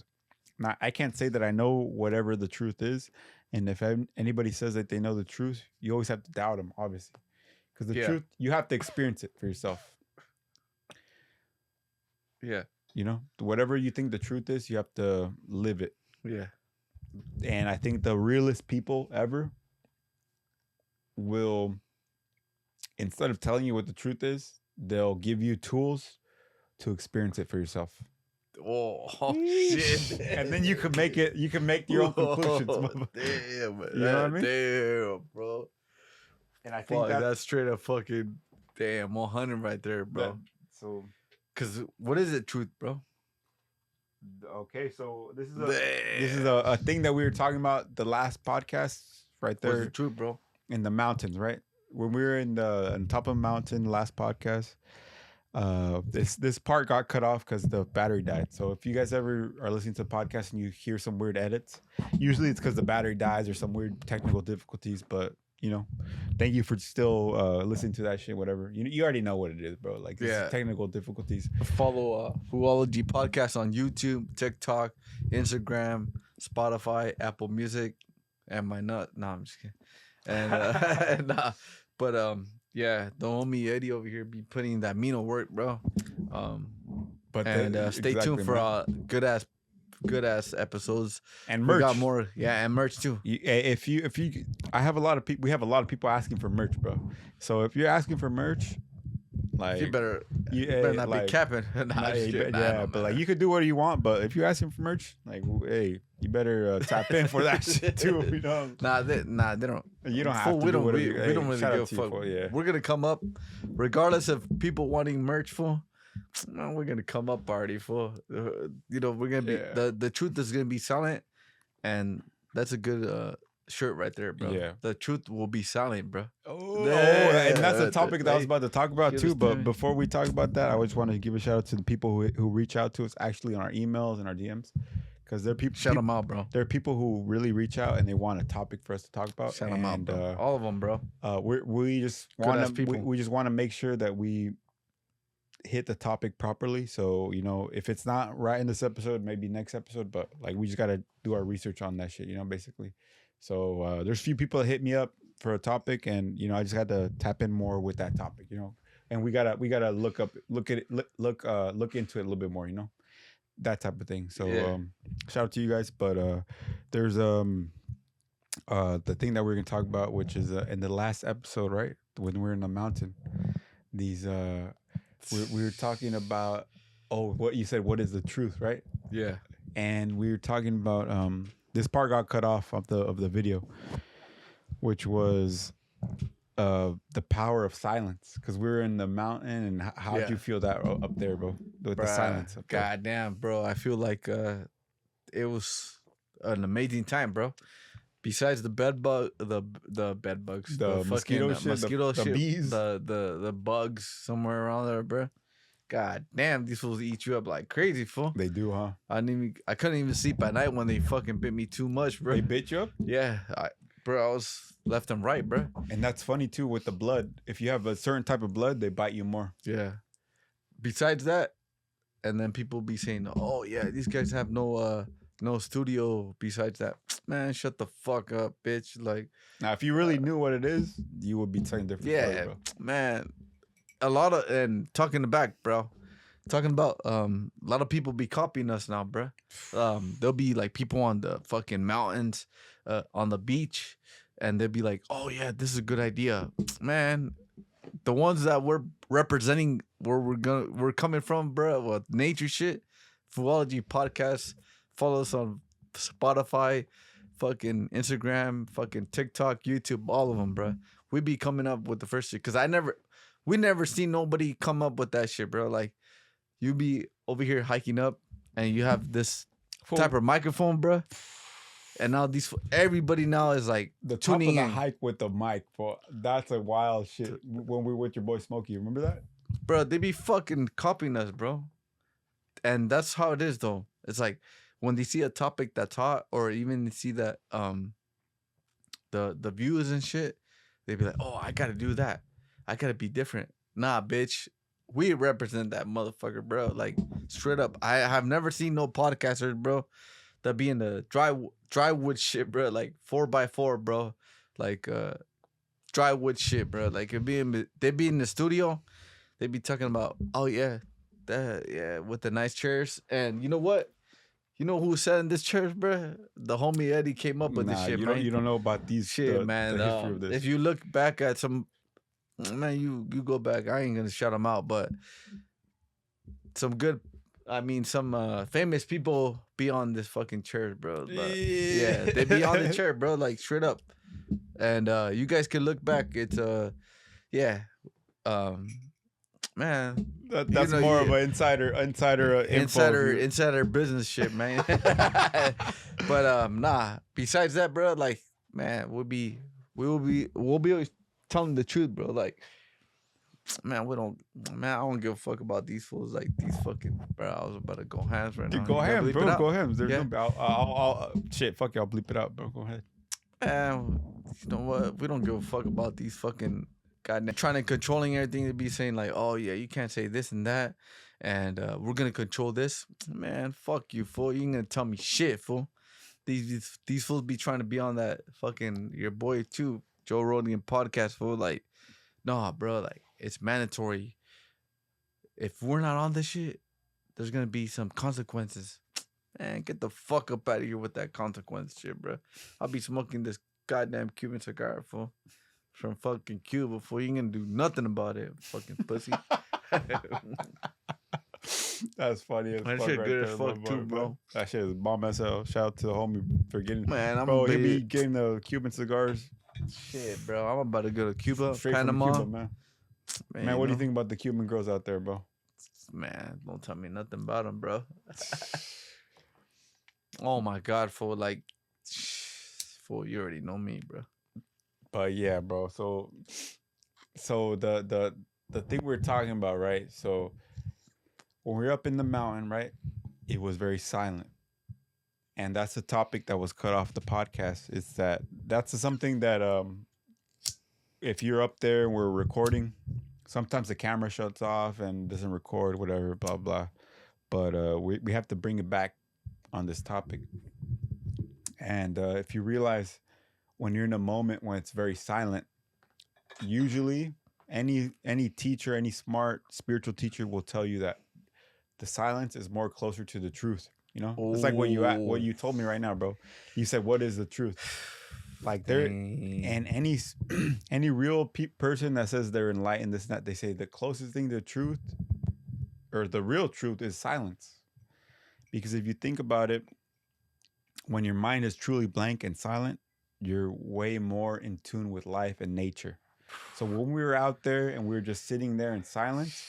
B: Now, I can't say that I know whatever the truth is, and if anybody says that they know the truth, you always have to doubt them, obviously, because the truth, you have to experience it for yourself.
A: Yeah.
B: You know, whatever you think the truth is, you have to live it.
A: Yeah.
B: And I think the realest people ever will, instead of telling you what the truth is, they'll give you tools to experience it for yourself.
A: Oh shit!
B: And then you can make it. You can make your own conclusions.
A: Damn,
B: you know what I mean?
A: Damn, bro.
B: And I think
A: that's straight up fucking damn 100 right there, bro.
B: So,
A: cause what is it, truth, bro?
B: Okay, so this is a thing that we were talking about the last podcast, right there.
A: What's the truth, bro?
B: In the mountains, right? When we were on top of a mountain last podcast, this part got cut off because the battery died. So if you guys ever are listening to the podcast and you hear some weird edits, usually it's because the battery dies or some weird technical difficulties. But you know, thank you for still listening to that shit. Whatever, you already know what it is, bro. Like technical difficulties.
A: Follow Foo-ology podcast on YouTube, TikTok, Instagram, Spotify, Apple Music, and my nut. No, I'm just kidding. And but yeah, the homie Eddie over here be putting that mean work, bro. But stay tuned for good ass episodes
B: and merch.
A: We got more, and merch too.
B: If you, I have a lot of people. We have a lot of people asking for merch, bro. So if you're asking for merch, like
A: you better not be capping.
B: But like you could do what you want. But if you're asking for merch, like hey, you better tap in for that shit too. You know?
A: They don't.
B: You don't have to. We don't really give a fuck.
A: We're gonna come up, regardless of people wanting merch, fool. No, we're gonna come up party, fool. You know, we're gonna be the truth is gonna be silent, and that's a good shirt right there, bro.
B: Yeah,
A: the truth will be silent, bro.
B: And that's a topic that I was about to talk about too. But before we talk about that, I just want to give a shout out to the people who reach out to us actually on our emails and our DMs. Because there are people.
A: Shout them out, bro.
B: There are people who really reach out and they want a topic for us to talk about.
A: Shout them out, bro. All of them, bro.
B: We just want to. We just want to make sure that we hit the topic properly. So you know, if it's not right in this episode, maybe next episode. But like, we just gotta do our research on that shit. You know, basically. So there's a few people that hit me up for a topic, and you know, I just had to tap in more with that topic. You know, and we gotta look into it a little bit more. You know. That type of thing. So shout out to you guys. But there's the thing that we're gonna talk about, which is in the last episode, right? When we're in the mountain. These we were talking about what you said, what is the truth, right?
A: Yeah.
B: And we were talking about this part got cut off of the video, which was the power of silence, because we were in the mountain. And how did you feel that up there, bro, with the silence?
A: God damn, bro, I feel like it was an amazing time, bro. Besides the bed bug, the bed bugs,
B: the mosquito shit, the bees,
A: the bugs somewhere around there, bro. God damn, these fools eat you up like crazy, fool.
B: They do, huh?
A: I couldn't even sleep at night when they fucking bit me too much, bro.
B: They bit you up?
A: Yeah, bro, I was left and right, bro.
B: And that's funny too with the blood. If you have a certain type of blood, they bite you more.
A: Yeah. Besides that, and then people be saying, "Oh yeah, these guys have no studio." Besides that, man, shut the fuck up, bitch. Like,
B: now, if you really knew what it is, you would be telling different story, bro.
A: Man. A lot of talking back, bro. Talking about a lot of people be copying us now, bro. There'll be like people on the fucking mountains, on the beach, and they'll be like, "Oh yeah, this is a good idea, man." The ones that we're representing where we're coming from, bro, with nature shit. Foo-ology podcast. Follow us on Spotify, fucking Instagram, fucking TikTok, YouTube, all of them, bro. We be coming up with the first shit, because we never seen nobody come up with that shit, bro. Like, you be over here hiking up, and you have this type of microphone, bro. And now everybody now is like
B: the tuning top of the hike with the mic, bro. That's a wild shit. When we were with your boy Smokey, remember that,
A: bro? They be fucking copying us, bro. And that's how it is, though. It's like when they see a topic that's hot, or even see that the views and shit, they'd be like, oh, I gotta do that. I gotta be different. Nah, bitch. We represent that motherfucker, bro. Like straight up. I have never seen no podcasters, bro, that be in the dry wood shit, bro. Like 4x4, bro. Like dry wood shit, bro. Like they'd be in the studio, they'd be talking about, oh yeah, that yeah, with the nice chairs. And you know what? You know who sat in this chairs, bro? The homie Eddie came up with this
B: Nah,
A: shit,
B: you
A: man.
B: don't know about these
A: Shit, man.
B: the history of this.
A: If you look back at some, man, you go back. I ain't gonna shout them out, but some good, I mean, some famous people be on this fucking chair, bro. But yeah, they be on the chair, bro, like straight up. And you guys can look back. It's yeah, man.
B: That's more of an insider info.
A: Insider business shit, man. But nah. Besides that, bro, like, man, we'll be always telling the truth, bro. Like, man, I don't give a fuck about these fools. Like these fucking, bro. I was about to go hands right now.
B: Go ham, bro. Go ham. There's
A: Yeah.
B: I'll shit. Fuck you. I'll bleep it out, bro. Go ahead.
A: You know what? We don't give a fuck about these fucking goddamn trying to controlling everything. To be saying like, oh yeah, you can't say this and that, and we're gonna control this. Man, fuck you, fool. You ain't gonna tell me shit, fool. These fools be trying to be on that fucking your boy too, Joe Rogan podcast, fool. Like, nah, bro. Like, it's mandatory. If we're not on this shit, there's gonna be some consequences. Man, get the fuck up out of here with that consequence shit, bro. I'll be smoking this goddamn Cuban cigar, fool. From fucking Cuba, fool. You ain't gonna do nothing about it, fucking pussy.
B: That's funny as
A: That
B: fuck.
A: shit
B: Right
A: good
B: there,
A: as fuck too, bro.
B: That shit is bomb as hell. Shout out to the homie for getting.
A: Man, I'm
B: bro, he
A: be
B: be getting the Cuban cigars
A: shit, bro. I'm about to go to Cuba,
B: straight
A: Panama.
B: from Cuba, man. Man, what do you think about the Cuban girls out there, bro?
A: Man, don't tell me nothing about them, bro. Oh my god, fool. Like, fool, you already know me, bro.
B: But yeah, bro. So the thing we're talking about, right? So when we're up in the mountain, right, it was very silent, and that's the topic that was cut off the podcast. It's that's something that if you're up there and we're recording, sometimes the camera shuts off and doesn't record, whatever, blah blah. But we have to bring it back on this topic. And if you realize, when you're in a moment when it's very silent, usually any teacher, any smart spiritual teacher will tell you that the silence is more closer to the truth. You know, it's like what you told me right now, bro. You said, "What is the truth?" Like there, and any real person that says they're enlightened, this and that, they say the closest thing to truth, or the real truth, is silence. Because if you think about it, when your mind is truly blank and silent, you're way more in tune with life and nature. So when we were out there and we were just sitting there in silence,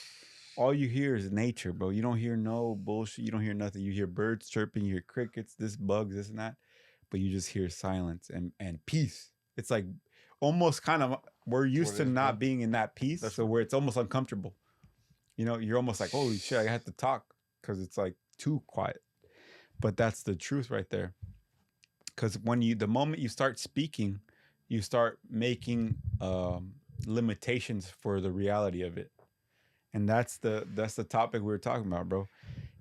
B: all you hear is nature, bro. You don't hear no bullshit. You don't hear nothing. You hear birds chirping, you hear crickets, bugs, this and that. But you just hear silence and peace. It's like almost kind of, we're used to not being in that peace. So where it's almost uncomfortable. You know, you're almost like, holy shit, I have to talk because it's like too quiet. But that's the truth right there. Because the moment you start speaking, you start making limitations for the reality of it. And that's the topic we were talking about, bro.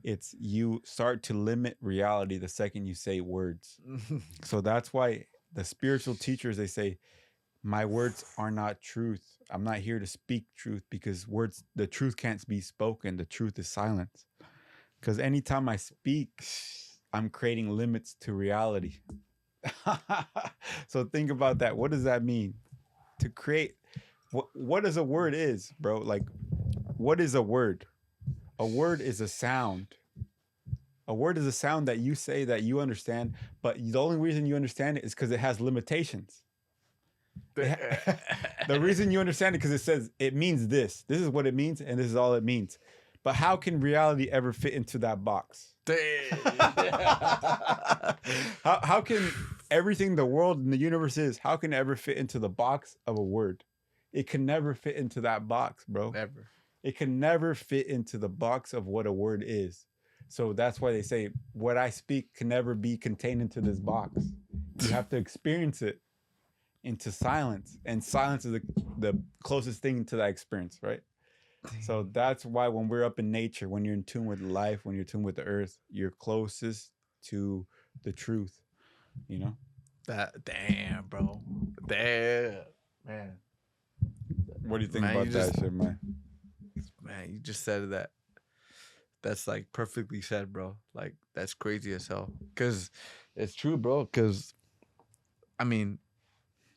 B: It's you start to limit reality the second you say words. So that's why the spiritual teachers, they say, my words are not truth. I'm not here to speak truth, because the truth can't be spoken. The truth is silence. Because anytime I speak, I'm creating limits to reality. So think about that. What does that mean? To create what is a word is, bro? Like, what is a word? A word is a sound. A word is a sound that you say that you understand, but the only reason you understand it is because it has limitations. The reason you understand it because it says it means this. This is what it means, and this is all it means. But how can reality ever fit into that box? How can everything the world and the universe is, how can it ever fit into the box of a word? It can never fit into that box, bro.
A: Never.
B: It can never fit into the box of what a word is. So that's why they say what I speak can never be contained into this box. You have to experience it. into silence, and silence is the closest thing to that experience, right? So that's why when we're up in nature, when you're in tune with life, when you're in tune with the earth, you're closest to the truth, you know?
A: That damn, bro. Damn, man.
B: What do you think
A: Man,
B: about that shit, man?
A: Man, you just said that. That's like perfectly said, bro. Like that's crazy as hell. Cause it's true, bro. Cause I mean,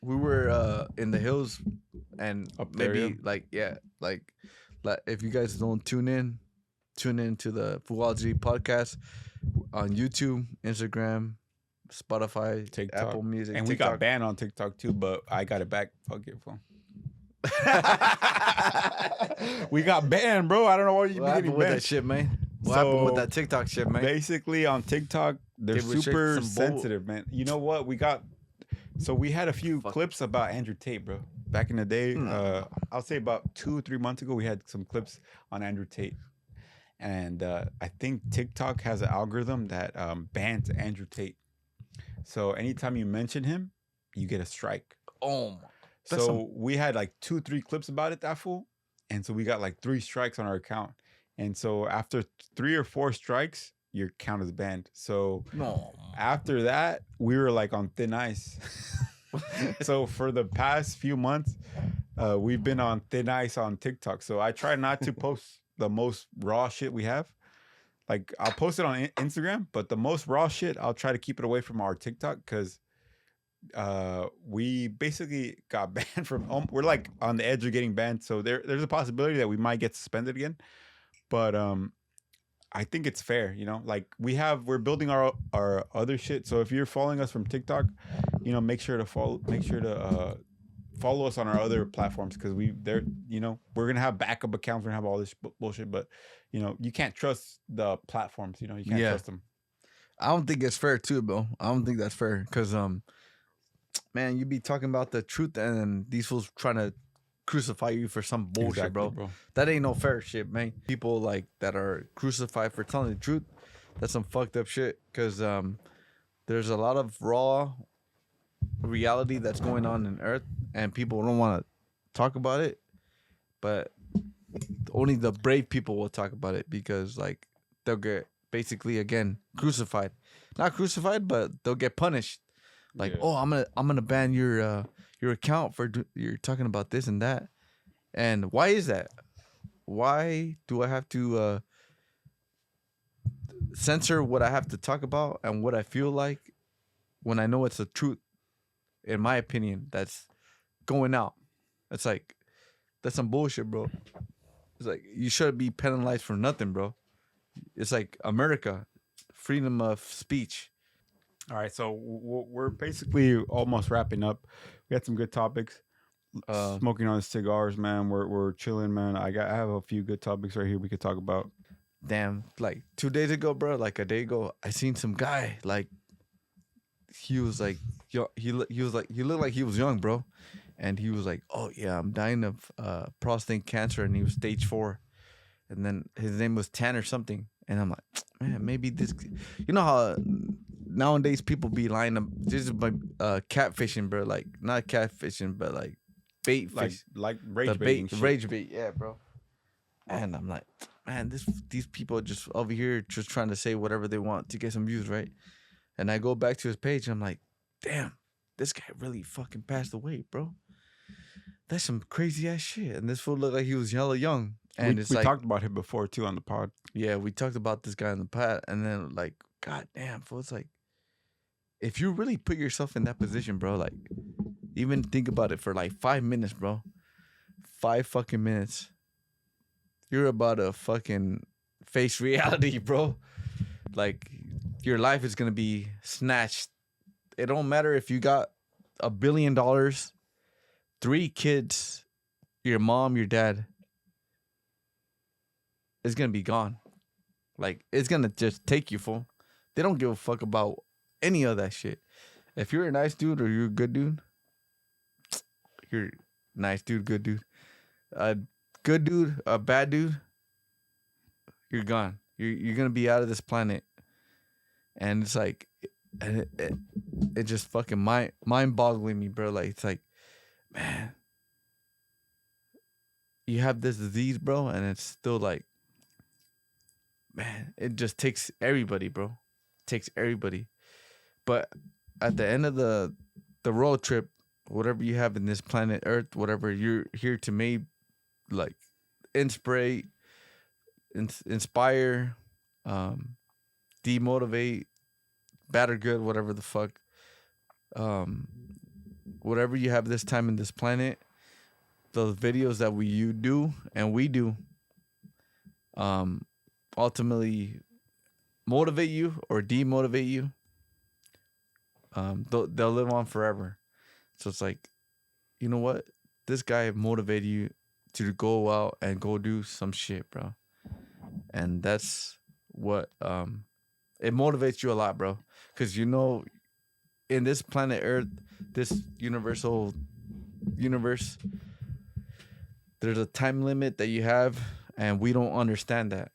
A: we were in the hills, and
B: Up there,
A: maybe
B: yeah.
A: like if you guys don't tune in to the Foo-ology podcast on YouTube, Instagram, Spotify,
B: TikTok,
A: Apple Music,
B: and we got
A: TikTok.
B: banned on TikTok too, but I got it back. Fuck it, phone. We got banned, bro. I don't know why you
A: What
B: be
A: happened
B: getting
A: with
B: banned.
A: that shit, man? What happened with that TikTok shit, man?
B: Basically, on TikTok, they're
A: They restrict
B: super
A: some
B: sensitive, man. You know what? We had a few clips about Andrew Tate, bro. Back in the day, I'll say about 2-3 months ago, we had some clips on Andrew Tate. And I think TikTok has an algorithm that bans Andrew Tate. So anytime you mention him, you get a strike.
A: Oh,
B: so we had like 2-3 clips about it, that fool. And so we got like 3 strikes on our account. And so after 3 or 4 strikes, your account is banned. So after that, we were like on thin ice. So for the past few months, we've been on thin ice on TikTok. So I try not to post the most raw shit we have. Like I'll post it on Instagram, but the most raw shit, I'll try to keep it away from our TikTok because we basically got banned from. We're like on the edge of getting banned, so there's a possibility that we might get suspended again. But I think it's fair, you know. Like we're building our other shit. So if you're following us from TikTok, you know, make sure to follow us on our other platforms because we're gonna have backup accounts, we're gonna have all this bullshit, but you know, you can't trust the platforms, you know, you can't trust them.
A: I don't think it's fair too, bro. I don't think that's fair because man, you be talking about the truth and then these fools trying to crucify you for some bullshit,
B: Exactly,
A: bro. That ain't no fair shit, man. People like that are crucified for telling the truth, that's some fucked up shit because there's a lot of raw reality that's going on in Earth and people don't want to talk about it, but only the brave people will talk about it because like they'll get basically again crucified, not crucified, but they'll get punished. Like, oh, I'm gonna ban your account for you're talking about this and that. And why is that? Why do I have to censor what I have to talk about and what I feel like when I know it's the truth? In my opinion, that's going out. It's like that's some bullshit, bro. It's like you shouldn't be penalized for nothing, bro. It's like America, freedom of speech.
B: All right, so we're basically almost wrapping up. We had some good topics. Smoking on cigars, man. We're chilling, man. I have a few good topics right here we could talk about.
A: Damn, like 2 days ago, bro, like a day ago, I seen some guy like he was like he looked like he was young, bro, and he was like, oh yeah, I'm dying of prostate cancer, and he was stage 4, and then his name was Tan or something, and I'm like, man, maybe this, you know how nowadays people be lying this is by catfishing, bro, like not catfishing, but like bait fish,
B: like rage bait,
A: rage bait, yeah, bro. And I'm like, man, these people are just over here just trying to say whatever they want to get some views, right? And I go back to his page and I'm like, damn, this guy really fucking passed away, bro. That's some crazy ass shit. And this fool looked like he was hella young. And
B: we
A: like,
B: talked about him before too on the pod.
A: Yeah, we talked about this guy in the pod, and then like, god damn, fool, it's like, if you really put yourself in that position, bro, like, even think about it for like 5 minutes, bro. 5 fucking minutes. You're about to fucking face reality, bro. Like, your life is gonna be snatched. It don't matter if you got $1 billion, 3 kids, your mom, your dad. It's gonna be gone. Like, it's gonna just take you, fool. They don't give a fuck about any of that shit. If you're a nice dude or you're a good dude, you're nice dude, good dude. A good dude, a bad dude, you're gone. You're gonna be out of this planet. And it's like, and it just fucking mind boggling me, bro. Like it's like, man, you have this disease, bro, and it's still like, man, it just takes everybody, bro. Takes everybody. But at the end of the road trip, whatever you have in this planet Earth, whatever you're here to make, like inspire, inspire, um, demotivate, bad or good, whatever the fuck, um, whatever you have this time in this planet, those videos that we do, um, ultimately motivate you or demotivate you. They'll live on forever. So it's like, you know what? This guy motivated you to go out and go do some shit, bro. And that's what it motivates you a lot, bro. Cause you know, in this planet Earth, this universal universe, there's a time limit that you have, and we don't understand that.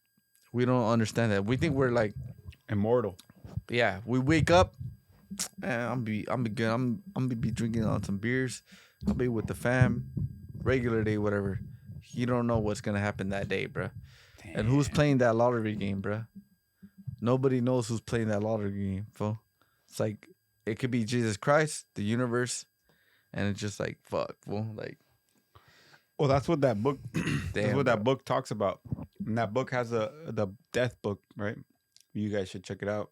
A: We don't understand that. We think we're like
B: Immortal.
A: yeah. We wake up, man. I'm be good. I'm gonna be drinking on some beers. I'll be with the fam, regular day, whatever. You don't know what's gonna happen that day, bro. And who's playing that lottery game, bro? Nobody knows who's playing that lottery game, fool. It's like it could be Jesus Christ, the universe, and it's just like fuck, fool. Like,
B: Well, that's what that book. That's
A: damn,
B: what that
A: bro.
B: book talks about. And that book has the death book, right? You guys should check it out.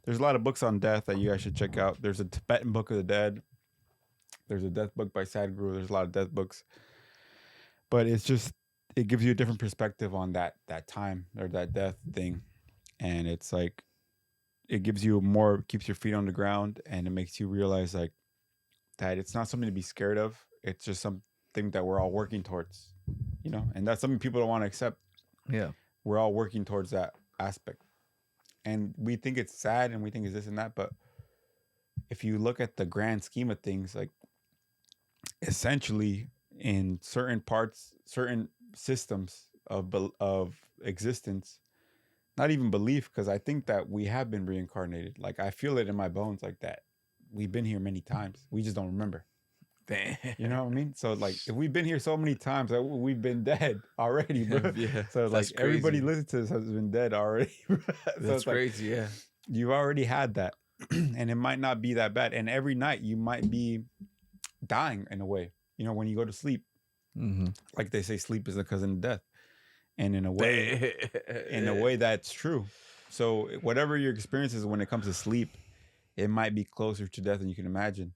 B: There's a lot of books on death that you guys should check out. There's a Tibetan Book of the Dead. There's a death book by Sadhguru. There's a lot of death books, but it's just it gives you a different perspective on that time or that death thing, and it's like it gives you more, keeps your feet on the ground, and it makes you realize like that it's not something to be scared of. It's just something that we're all working towards, you know, and that's something people don't want to accept.
A: Yeah.
B: We're all working towards that aspect, and we think it's sad and we think it's this and that, but if you look at the grand scheme of things, like essentially in certain parts, certain systems of existence, not even belief, because I think that we have been reincarnated. Like I feel it in my bones, like that we've been here many times. We just don't remember.
A: Damn.
B: You know what I mean? So like, if we've been here so many times, like, we've been dead already, bro.
A: Yeah.
B: So like,
A: That's
B: everybody
A: crazy.
B: listening to this has been dead already. Bro. So
A: That's
B: it's like
A: crazy. Yeah.
B: you've already had that, and it might not be that bad. And every night you might be dying in a way. You know, when you go to sleep,
A: Mm-hmm.
B: like they say, sleep is the cousin of death, and in a way, that's true. So whatever your experience is when it comes to sleep, it might be closer to death than you can imagine.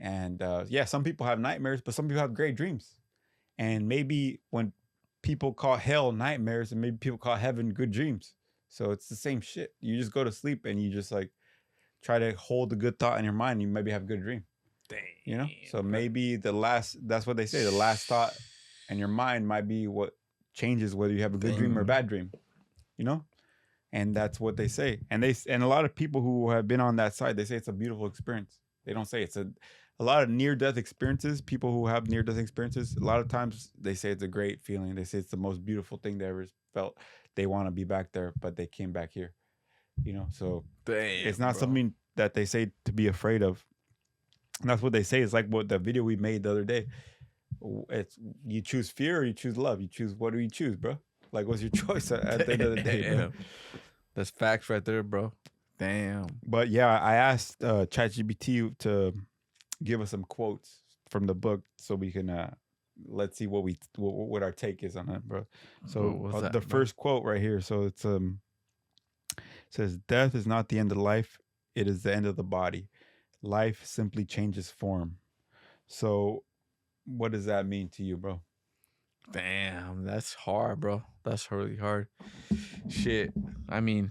B: And yeah, some people have nightmares, but some people have great dreams. And maybe when people call hell nightmares, and maybe people call heaven good dreams. So it's the same shit. You just go to sleep and you just like try to hold the good thought in your mind. You maybe have a good dream.
A: Damn.
B: You know, so maybe that's what they say, the last thought in your mind might be what changes whether you have a good dream or a bad dream, you know. And that's what they say. And a lot of people who have been on that side, they say it's a beautiful experience. They don't say it's a lot of near-death experiences. People who have near-death experiences, a lot of times they say it's a great feeling. They say it's the most beautiful thing they ever felt. They want to be back there, but they came back here, you know. So
A: Damn,
B: it's not
A: bro.
B: something that they say to be afraid of. And that's what they say. It's like what the video we made the other day. It's you choose fear or you choose love. You choose, what do you choose, bro? Like, what's your choice at the end of the day, bro?
A: Damn. That's facts right there, bro. Damn.
B: But yeah, I asked ChatGPT to give us some quotes from the book so we can let's see what our take is on it, bro. So
A: What was that,
B: the
A: bro?
B: first quote right here. So it's says, "Death is not the end of life; it is the end of the body. Life simply changes form." So, what does that mean to you, bro?
A: Damn, that's hard, bro. That's really hard. Shit. I mean,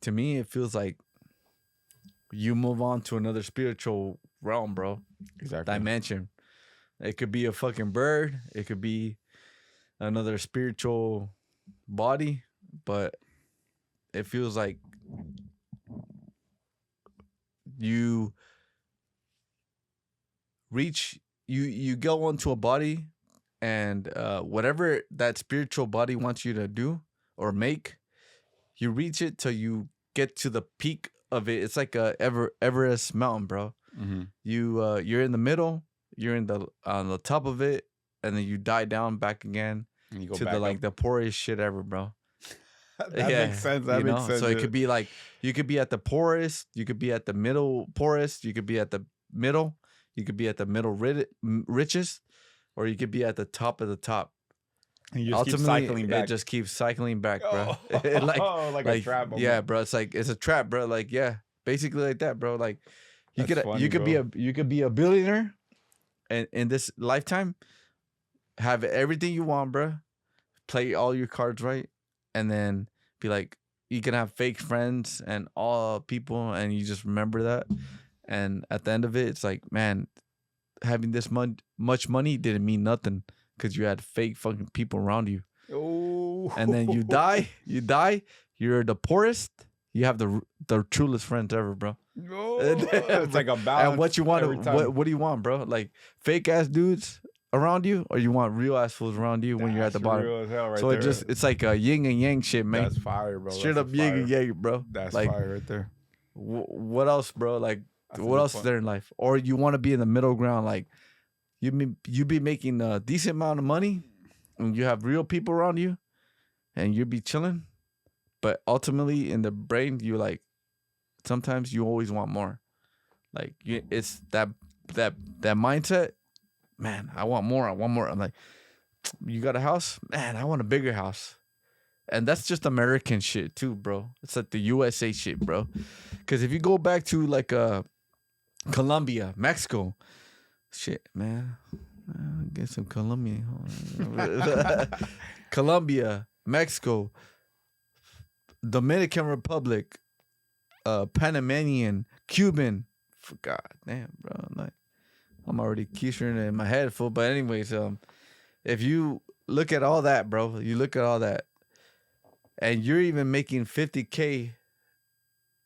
A: to me, it feels like you move on to another spiritual realm, bro.
B: Exactly.
A: Dimension. It could be a fucking bird. It could be another spiritual body, but it feels like you you go into a body, and whatever that spiritual body wants you to do or make, you reach it till you get to the peak of it, it's like a Everest mountain, bro.
B: Mm-hmm.
A: You're in the middle, you're in the on the top of it, and then you die down back again
B: And you go
A: to
B: back
A: the
B: up.
A: the poorest shit ever, bro.
B: That makes sense. That makes sense.
A: So it could be like you could be at the poorest, you could be at the middle poorest, you could be at the middle, you could be at the middle richest, or you could be at the top of the top.
B: And you just keep cycling back.
A: It just keeps cycling back, bro.
B: Oh, like a trap.
A: Yeah, bro. It's a trap, bro. Like, yeah, basically like that, bro. Like, you could be a billionaire, and in this lifetime, have everything you want, bro. Play all your cards right, and then be like, you can have fake friends and all people, and you just remember that. And at the end of it, it's like, man, having this much money didn't mean nothing because you had fake fucking people around you.
B: Oh.
A: And then you die, you're the poorest. You have the truest friends ever, bro.
B: Oh, it's like a balance.
A: And what you want? What do you want, bro? Like fake ass dudes around you, or you want real ass fools around you when you're at the bottom?
B: Real as hell right
A: so
B: there.
A: it's like a yin and yang shit, man.
B: That's fire, bro.
A: Straight up yin and yang, bro.
B: That's
A: like,
B: fire right there.
A: What else, bro? Like, what else is there in life? Or you want to be in the middle ground, like you be making a decent amount of money, and you have real people around you, and you be chilling, but ultimately in the brain, you like sometimes you always want more. Like it's that mindset. Man, I want more. I'm like, you got a house? Man, I want a bigger house. And that's just American shit too, bro. It's like the USA shit, bro. Because if you go back to like Colombia, Mexico, shit, man. Get some Colombian. Colombia, Mexico, Dominican Republic, Panamanian, Cuban. God damn, bro. Like, I'm already keystering it in my head full. But anyways, if you look at all that, bro, and you're even making 50K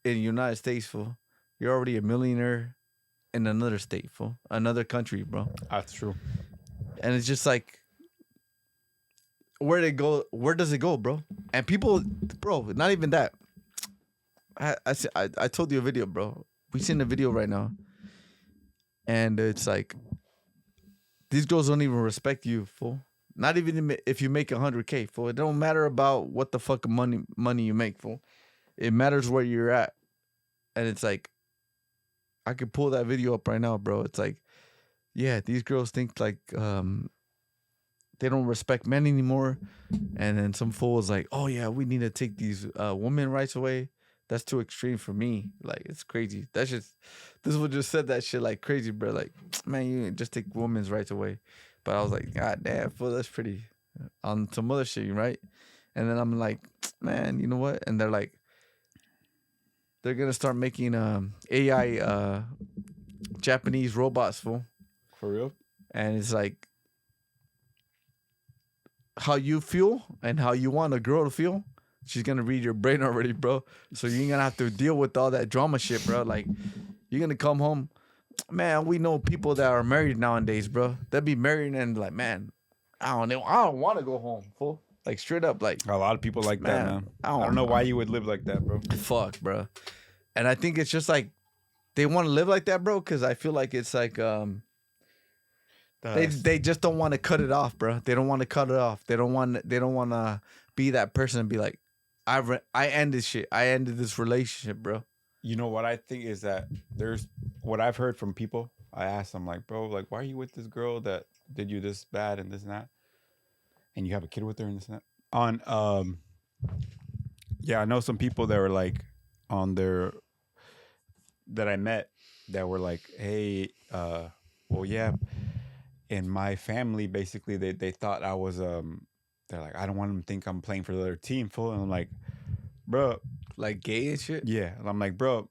A: in the United States, fool, you're already a millionaire in another state, fool, another country, bro.
B: That's true.
A: And it's just like, where does it go, bro? And people, bro, not even that. I told you a video, bro. We seen a video right now, and it's like, these girls don't even respect you, fool. Not even if you make 100K, fool. It don't matter about what the fuck money you make, fool. It matters where you're at. And it's like, I could pull that video up right now, bro. It's like, yeah, these girls think like they don't respect men anymore. And then some fool is like, oh yeah, we need to take these women rights away. That's too extreme for me. Like, it's crazy. That's just, this one just said that shit like crazy, bro. Like, man, you just take women's rights away. But I was like, God damn, fool, that's pretty on some other shit, right? And then I'm like, man, you know what? And they're like, they're gonna start making AI Japanese robots, fool.
B: For real?
A: And it's like, how you feel and how you want a girl to feel, she's gonna read your brain already, bro. So you ain't gonna have to deal with all that drama shit, bro. Like, you're gonna come home. Man, we know people that are married nowadays, bro. They'll be married and like, man, I don't want to go home, fool. Like, straight up, like,
B: a lot of people like that, man. I don't know why you would live like that, bro.
A: Fuck, bro. And I think it's just like they want to live like that, bro, because I feel like it's like they just don't want to cut it off, bro. They don't want to cut it off. They don't want to be that person and be like, I end this shit. I ended this relationship, bro.
B: You know what I think is that there's what I've heard from people. I asked them like, bro, like, why are you with this girl that did you this bad and this and that, and you have a kid with her and this and that? Yeah, I know some people that were like on their that I met that were like, hey, well, yeah, in my family, basically they thought I was they're like, I don't want them to think I'm playing for the other team, fool. And I'm like, bro,
A: like gay and shit.
B: Yeah, and I'm like, bro,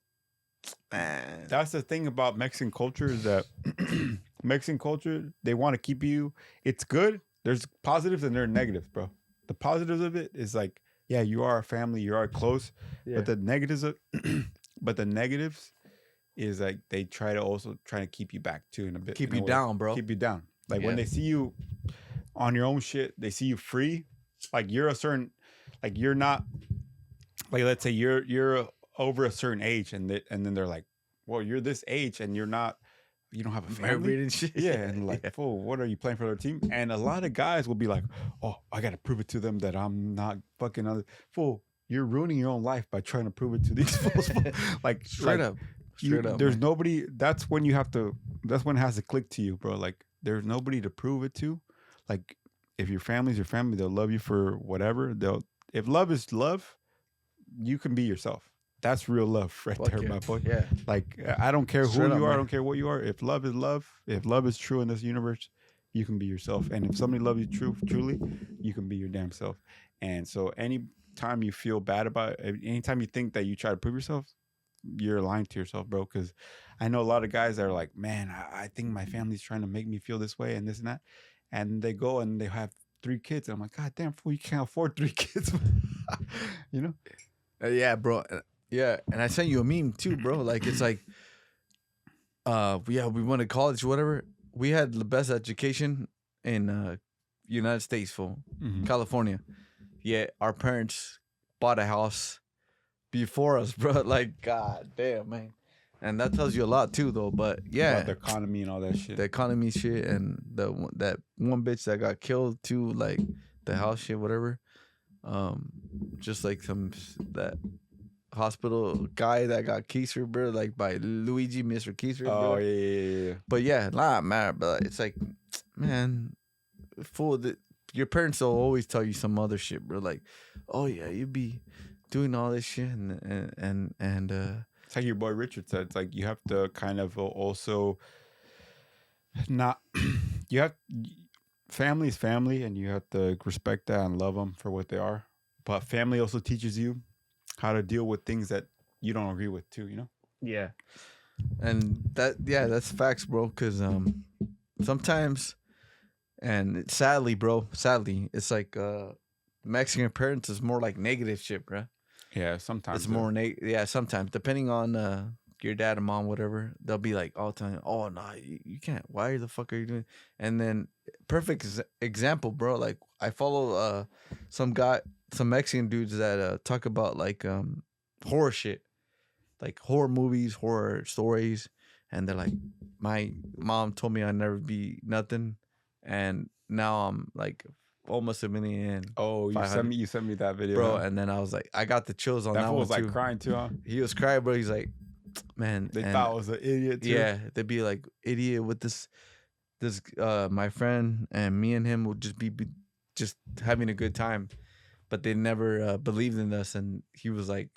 A: man,
B: that's the thing about Mexican culture is that Mexican culture, they want to keep you. It's good. There's positives and there are negatives, bro. The positives of it is like, yeah, you are a family, you are close, yeah. But the negatives is like they try to keep you back too in a bit.
A: Keep you down, bro.
B: Keep you down. Like when they see you on your own shit, they see you free. Like you're a certain, like you're not, like let's say you're over a certain age, and then they're like, well, you're this age and you don't have a family
A: Married and shit.
B: yeah, and like, fool, what are you playing for their team? And a lot of guys will be like, oh, I gotta prove it to them that I'm not fucking other fool. You're ruining your own life by trying to prove it to these fools. Like
A: Straight up.
B: There's
A: man.
B: nobody. That's when it has to click to you, bro. Like there's nobody to prove it to. Like if your family's your family, they'll love you for whatever. If love is love, you can be yourself. That's real love right
A: Fuck
B: there,
A: yeah.
B: my boy.
A: Yeah.
B: Like I don't care
A: Straight
B: who
A: up,
B: you are, I
A: man.
B: don't care what you are. If love is love, if love is true in this universe, you can be yourself. And if somebody loves you truly, you can be your damn self. And so anytime you feel bad about it, anytime you think that you try to prove yourself, you're lying to yourself, bro. Because I know a lot of guys that are like, man, I think my family's trying to make me feel this way and this and that. And they go and they have 3 kids. And I'm like, God damn, fool, you can't afford 3 kids. You know?
A: Yeah, bro. Yeah, and I sent you a meme too, bro. Like it's like, yeah, we went to college, whatever. We had the best education in United States, for California. Yeah, our parents bought a house before us, bro. Like, god damn, man. And that tells you a lot too, though. But yeah,
B: About the economy and all that shit.
A: the economy shit, and that one bitch that got killed too, like the house shit, whatever. Just like that hospital guy that got Keiser, bro, like by Luigi, Mr. Keiser.
B: Oh,
A: bro.
B: yeah.
A: But yeah, not mad, but it's like, man, fool. Your parents will always tell you some other shit, bro. Like, oh yeah, you be doing all this shit, and
B: It's like your boy Richard said. It's like you have to kind of also not. You have family is family, and you have to respect that and love them for what they are. But family also teaches you how to deal with things that you don't agree with too. You know.
A: yeah, and that's facts, bro. Because sometimes, and sadly, it's like Mexican parents is more like negative shit, bro.
B: Yeah, sometimes
A: It's more yeah, sometimes depending on your dad and mom, whatever, they'll be like all the time, oh no, you can't. Why the fuck are you doing? And then perfect example, bro. Like I follow some Mexican dudes that talk about like horror shit, like horror movies, horror stories, and they're like, my mom told me I'd never be nothing, and now I'm like almost a million.
B: Oh, you sent me that video,
A: bro.
B: huh?
A: And then I was like, I got the chills on
B: That
A: that
B: fool
A: one
B: was like
A: too.
B: crying too, huh?
A: He was crying, bro. He's like, man,
B: They thought I was an idiot too.
A: yeah, they'd be like, idiot with this my friend, and me and him would just be just having a good time, but they never believed in us. And he was like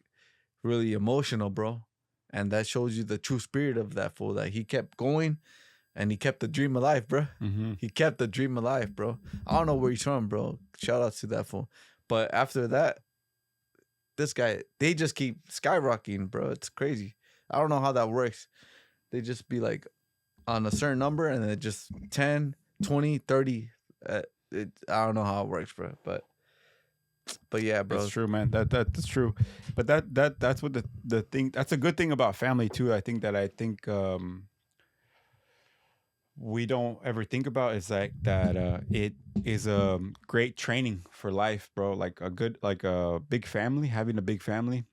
A: really emotional, bro. And that shows you the true spirit of that fool, that he kept going and he kept the dream alive, bro.
B: Mm-hmm.
A: He kept the dream alive, bro. I don't know where he's from, bro. Shout out to that fool. But after that, this guy, they just keep skyrocketing, bro. It's crazy. I don't know how that works. They just be like on a certain number and then just 10, 20, 30. I don't know how it works, bro. But yeah, bro.
B: That's true, man. That's true. But that's what the thing. That's a good thing about family too. I think we don't ever think about is like that it is a great training for life, bro. Like a big family, having a big family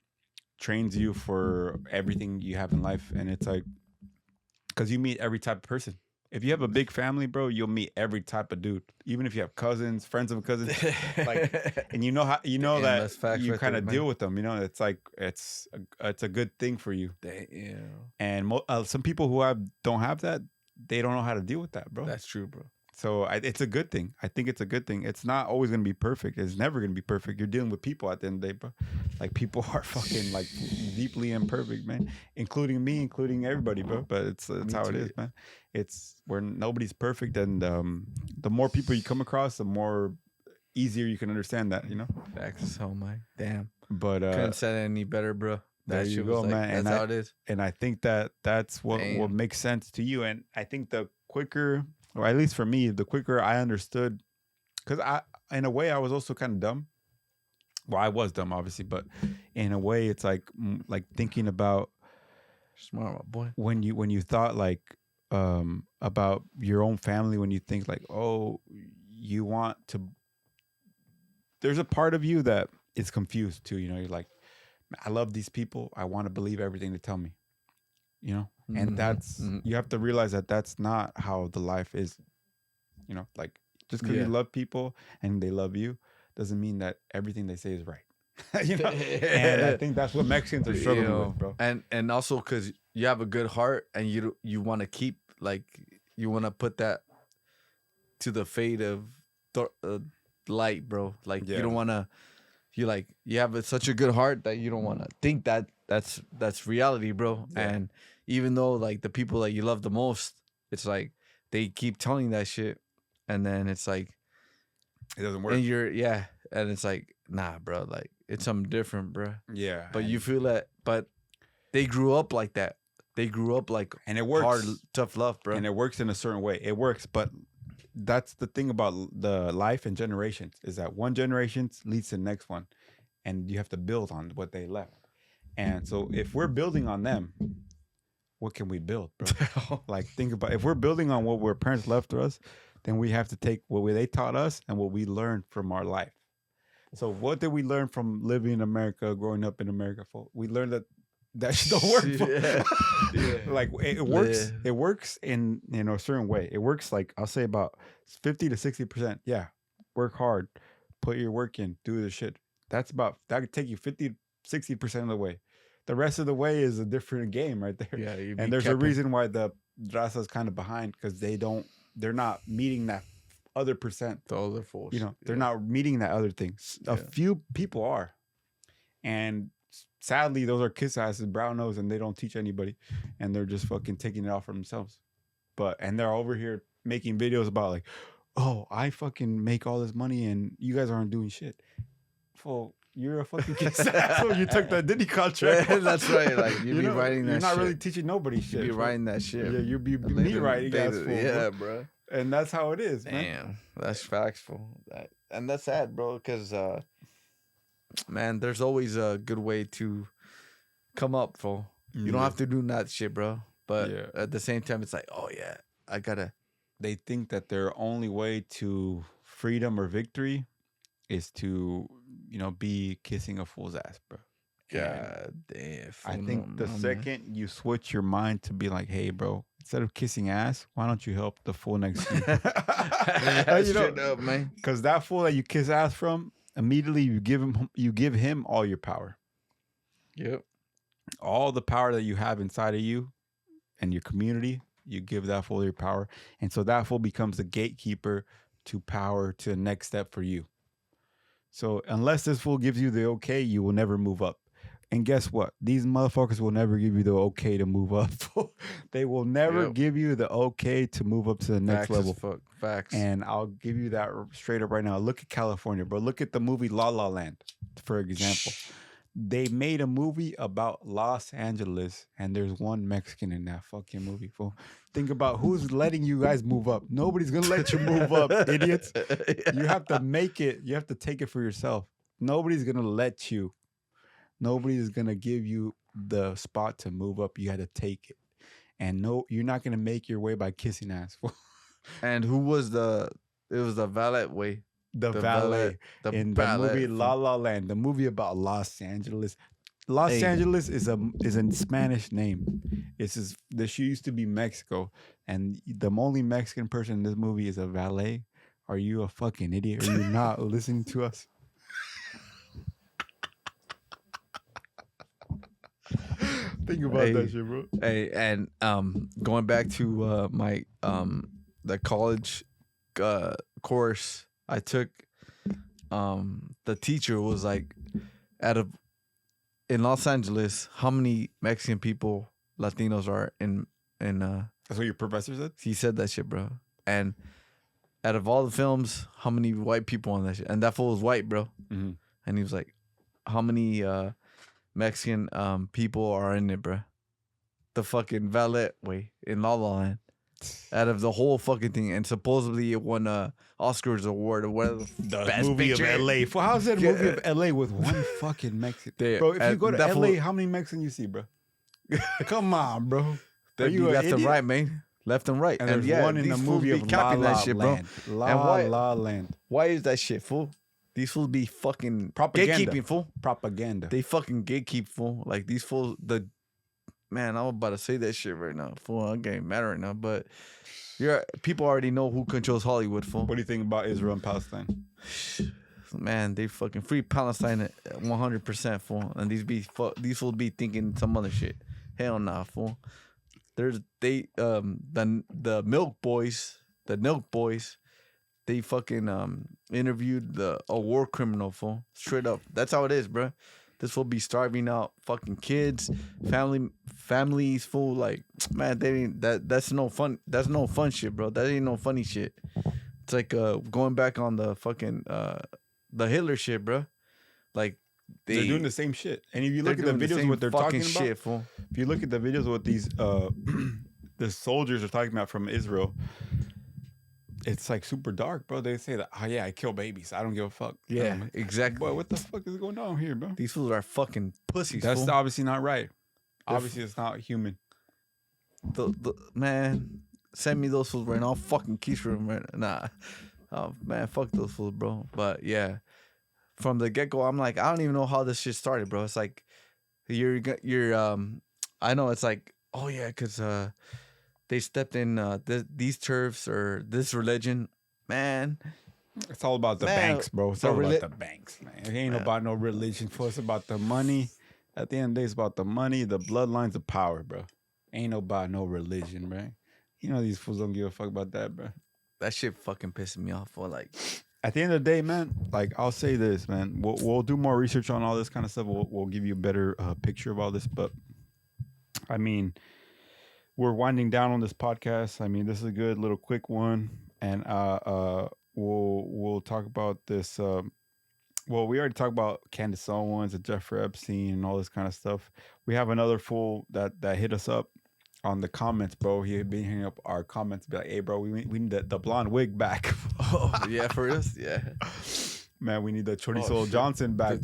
B: trains you for everything you have in life. And it's like, because you meet every type of person. If you have a big family, bro, you'll meet every type of dude. Even if you have cousins, friends of cousins, like, and you know that you
A: right
B: kind
A: there,
B: of
A: man.
B: deal with them. You know, it's like it's a good thing for you.
A: Damn.
B: And some people who don't have that, they don't know how to deal with that, bro.
A: That's true, bro.
B: So it's a good thing. I think it's a good thing. It's not always going to be perfect. It's never going to be perfect. You're dealing with people at the end of the day, bro. Like people are fucking like deeply imperfect, man. Including me, including everybody, bro. But it's how it is, man. It's where nobody's perfect, and the more people you come across, the more easier you can understand that, you know.
A: Facts. Oh my damn.
B: But
A: Couldn't said it any better, bro.
B: There
A: That
B: you
A: shit
B: go,
A: was like,
B: man.
A: that's how it is.
B: And I think that's what
A: Damn.
B: makes sense to you. And I think the quicker, or at least for me, the quicker I understood, because in a way, I was also kind of dumb. Well, I was dumb, obviously, but in a way, it's like thinking about
A: Smart, my boy.
B: when you thought like about your own family, when you think like, oh, you want to. There's a part of you that is confused too. You know, you're like, I love these people. I want to believe everything they tell me. And that's you have to realize that that's not how the life is. Like just because you love people and they love you doesn't mean that everything they say is right. And I think that's what Mexicans are struggling with, bro.
A: And also because you have a good heart and you want to keep you want to put that to the fate of light, bro. Like you don't want to. You have such a good heart that you don't want to think that that's reality, bro. Yeah. And even though like the people that you love the most, it's like they keep telling that shit, and then it's like
B: it doesn't work.
A: And and it's like, nah, bro. Like it's something different, bro.
B: Yeah.
A: But you feel that, but they grew up like that. They grew up like,
B: and it works.
A: Hard, tough love, bro.
B: And it works in a certain way. It works, but that's the thing about the life and generations is that one generation leads to the next one, and you have to build on what they left. And so if we're building on them, what can we build, bro? Like think about if we're building on what our parents left to us, then we have to take what they taught us and what we learned from our life. So what did we learn from living in America, growing up in America? We learned that shit don't work. Like it works. Yeah. It works in a certain way. It works like I'll say about 50 to 60%. Yeah, work hard, put your work in, do the shit. That could take you 50 to 60% of the way. The rest of the way is a different game right there. Yeah, and there's a reason why the Raza is kind of behind because they're not meeting that other percent.
A: The other force.
B: They're not meeting that other thing. A few people are, and sadly, those are kiss asses, brown nose, and they don't teach anybody, and they're just fucking taking it off for themselves. And they're over here making videos about like, oh, I fucking make all this money, and you guys aren't doing shit. Well, you're a fucking kiss asshole. You took the Diddy contract.
A: That's right. Like you be writing that.
B: You're not
A: shit.
B: Really teaching nobody shit.
A: You be writing that shit.
B: Yeah, you be me writing that.
A: Yeah, bro.
B: And that's how it is, man.
A: Damn, that's factful. And that's sad, bro. Because man, there's always a good way to come up, fool. You don't have to do that shit, bro. But at the same time, it's like, oh yeah, I gotta.
B: They think that their only way to freedom or victory is to, be kissing a fool's ass, bro.
A: God damn.
B: I think the second you switch your mind to be like, hey, bro, instead of kissing ass, why don't you help the fool next to you?
A: Straight up, man.
B: Because that fool that you kiss ass from, immediately you give him all your power.
A: Yep.
B: All the power that you have inside of you and your community, you give that fool your power. And so that fool becomes the gatekeeper to power to the next step for you. So unless this fool gives you the okay, you will never move up. And guess what? These motherfuckers will never give you the okay to move up. They will never give you the okay to move up to the next level.
A: Facts.
B: And I'll give you that straight up right now. Look at California, bro. Look at the movie La La Land, for example. They made a movie about Los Angeles, and there's one Mexican in that fucking movie, fool. Think about who's letting you guys move up. Nobody's gonna let you move up, idiots. You have to make it. You have to take it for yourself. Nobody's gonna let you. Nobody's gonna give you the spot to move up. You got to take it. And no, you're not gonna make your way by kissing ass.
A: And who was it was the valet way.
B: The valet in the movie La La Land, the movie about Los Angeles. Los Angeles is a Spanish name. She used to be Mexico, and the only Mexican person in this movie is a valet. Are you a fucking idiot? Are you not listening to us? Think about that shit, bro.
A: Hey, and going back to my the college course I took, the teacher was like, in Los Angeles, how many Mexican people, Latinos are in
B: That's what your professor said?
A: He said that shit, bro. And out of all the films, how many white people on that shit? And that fool was white, bro. Mm-hmm. And he was like, how many Mexican people are in it, bro? The fucking valet way in La La Land. Out of the whole fucking thing, and supposedly it won a Oscars award or whatever.
B: The best movie picture of LA. How's that a movie of LA with one fucking Mexican? Bro, if you go to LA, how many Mexicans you see, bro? Come on, bro.
A: Are you left and right, man? Left and right.
B: And there's one in the movie of La La Land. La La Land.
A: Why is that shit, fool? These fools be fucking
B: Propaganda.
A: gatekeeping, fool.
B: Propaganda.
A: They fucking gatekeep, fool. Like these fools, man, I'm about to say that shit right now, fool. I'm getting mad right now, but people already know who controls Hollywood, fool.
B: What do you think about Israel and Palestine?
A: Man, they fucking free Palestine at 100%, fool. And these fools be thinking some other shit. Hell nah, fool. The Milk Boys, they fucking interviewed a war criminal, fool. Straight up. That's how it is, bro. This will be starving out fucking kids, families, fool. Like, man, that's no fun. That's no fun shit, bro. That ain't no funny shit. It's like going back on the fucking the Hitler shit, bro. Like
B: they're doing the same shit. And if you look at the videos, what they're talking about,
A: shit, fool.
B: If you look at the videos, what these the soldiers are talking about from Israel, it's like super dark, bro. They say that, oh yeah, I kill babies. I don't give a fuck.
A: Yeah, exactly.
B: Boy, what the fuck is going on here, bro?
A: These fools are fucking pussies.
B: That's
A: fool.
B: obviously not right. Obviously, it's not human.
A: Man, send me those fools right now. I'll fucking kiss them right now. Nah. Oh man, fuck those fools, bro. But yeah, from the get go, I'm like, I don't even know how this shit started, bro. It's like you're I know it's like, oh yeah, because they stepped in these turfs or this religion, man.
B: It's all about the banks, bro. It's all about the banks, man. It ain't about no religion. For it's about the money. At the end of the day, it's about the money, the bloodlines, the power, bro. Ain't about no religion, bro. You know these fools don't give a fuck about that, bro.
A: That shit fucking pissing me off. For like,
B: at the end of the day, man, like I'll say this, man. We'll do more research on all this kind of stuff. We'll give you a better picture of all this. But I mean, we're winding down on this podcast. I mean, this is a good little quick one, and we'll talk about this. Well, we already talked about Candace Owens and Jeffrey Epstein and all this kind of stuff. We have another fool that hit us up on the comments, bro. He had been hitting up our comments, be like, "Hey, bro, we need the blonde wig back."
A: Oh yeah, for us, yeah.
B: Man, we need the Chorizo Johnson back.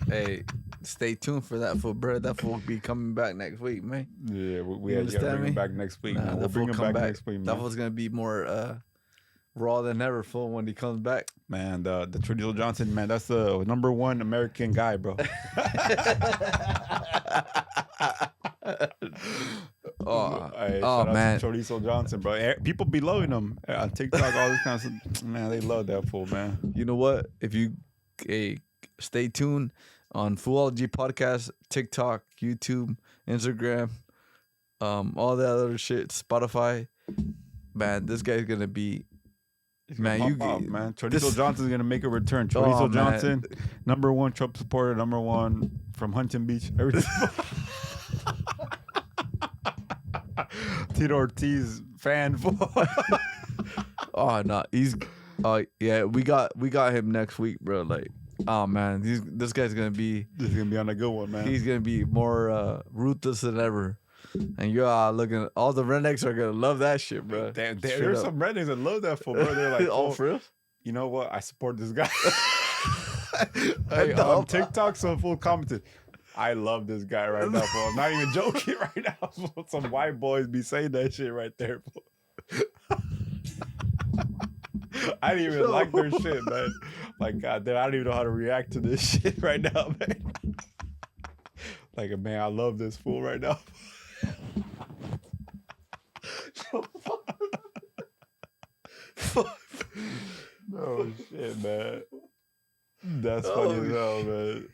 A: Hey, stay tuned for that fool, bro. That fool will be coming back next week, man.
B: Yeah, we have to bring him back next week.
A: Nah,
B: we'll bring him back next week, man.
A: That fool's gonna be more raw than ever, fool, when he comes back.
B: Man, the Chorizo Johnson, man, that's the #1 American guy, bro.
A: Man,
B: Chorizo Johnson, bro. People be loving him on TikTok, all this kind of stuff. Man, they love that fool, man.
A: You know what? If you stay tuned on FOO-OLOGY podcast, TikTok, YouTube, Instagram, all that other shit, Spotify, man, this guy's gonna be. Man,
B: Chorizo Johnson's gonna make a return. Chorizo Johnson, #1 Trump supporter, #1 from Huntington Beach. Everything. Tito Ortiz fan.
A: Oh no, he's. Oh yeah, we got him next week, bro. Like, oh man, this guy's gonna be.
B: This is gonna be on a good one, man.
A: He's gonna be more ruthless than ever. And you're looking, all the rednecks are gonna love that shit, bro.
B: There's some rednecks that love that fool, bro. They're like,
A: oh, for real?
B: You know what? I support this guy. On TikTok, some fool commented, I love this guy right now, fool. I'm not even joking right now. Fool. Some white boys be saying that shit right there, fool. I didn't even like their shit, man. Like, God damn, I don't even know how to react to this shit right now, man. Like, man, I love this fool right now. Oh shit, man. That's funny as hell, man.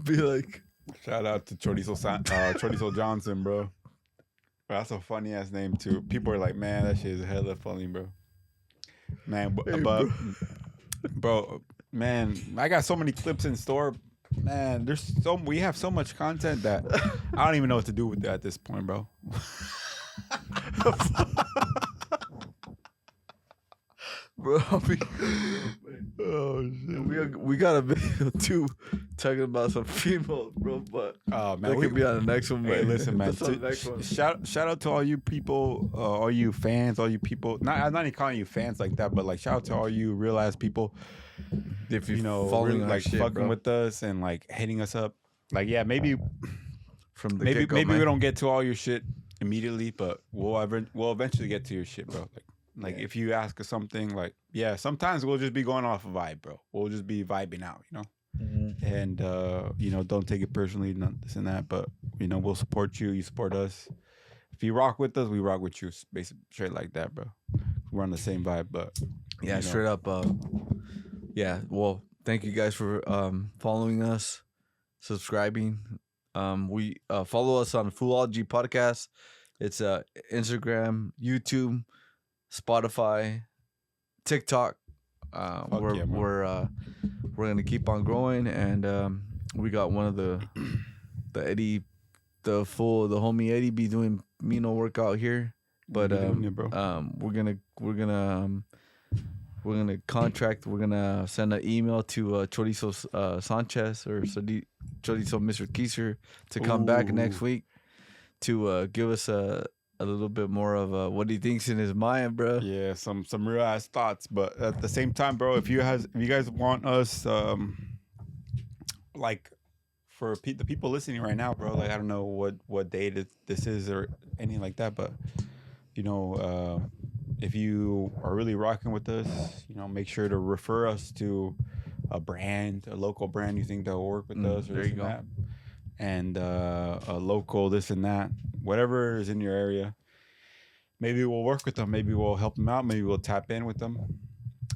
A: Be like,
B: shout out to Chorizo Johnson, bro. That's a funny ass name too. People are like, man, that shit is hella funny, bro. Man, bro, man, I got so many clips in store. Man, we have so much content that I don't even know what to do with that at this point, bro.
A: Bro, oh shit. We got a video too talking about some females, bro. But
B: man,
A: that could be on the next one.
B: Hey, listen, man.
A: Next one.
B: Shout out to all you people, all you fans, all you people. I'm not even calling you fans like that, but like shout out to all you real ass people.
A: If you know,
B: really like shit, fucking with us and like hitting us up. Like, yeah, maybe
A: from
B: maybe we don't get to all your shit immediately, but we'll eventually get to your shit, bro. Like, Like
A: Yeah.
B: if you ask us something, like yeah, sometimes we'll just be going off a vibe, bro. We'll just be vibing out, you know. And you know, don't take it personally, not this and that, but you know, we'll support you. You support us. If you rock with us, we rock with you. Basically, straight like that, bro. We're on the same vibe, but
A: Yeah,
B: you know,
A: straight up. Yeah. Well, thank you guys for following us, subscribing. We follow us on Foo-ology podcast. It's Instagram, YouTube, Spotify, TikTok.
B: fuck yeah, man.
A: We're gonna keep on growing, and we got one of the Eddie, the homie Eddie be doing workout here, but
B: Be doing it, bro.
A: we're gonna contract. We're gonna send an email to Chorizo Sanchez or Chorizo Mr. Keiser to come back next
B: Ooh.
A: week to give us a little bit more of what he thinks in his mind, bro.
B: Yeah, some real ass thoughts, but at the same time, bro, if you guys want us, like for the people listening right now, bro, like I don't know what day this is or anything like that, but you know, if you are really rocking with us, you know, make sure to refer us to a local brand you think that will work with us, or
A: There
B: this
A: you
B: and
A: go.
B: that, and a local this and that, whatever is in your area. Maybe we'll work with them. Maybe we'll help them out. Maybe we'll tap in with them.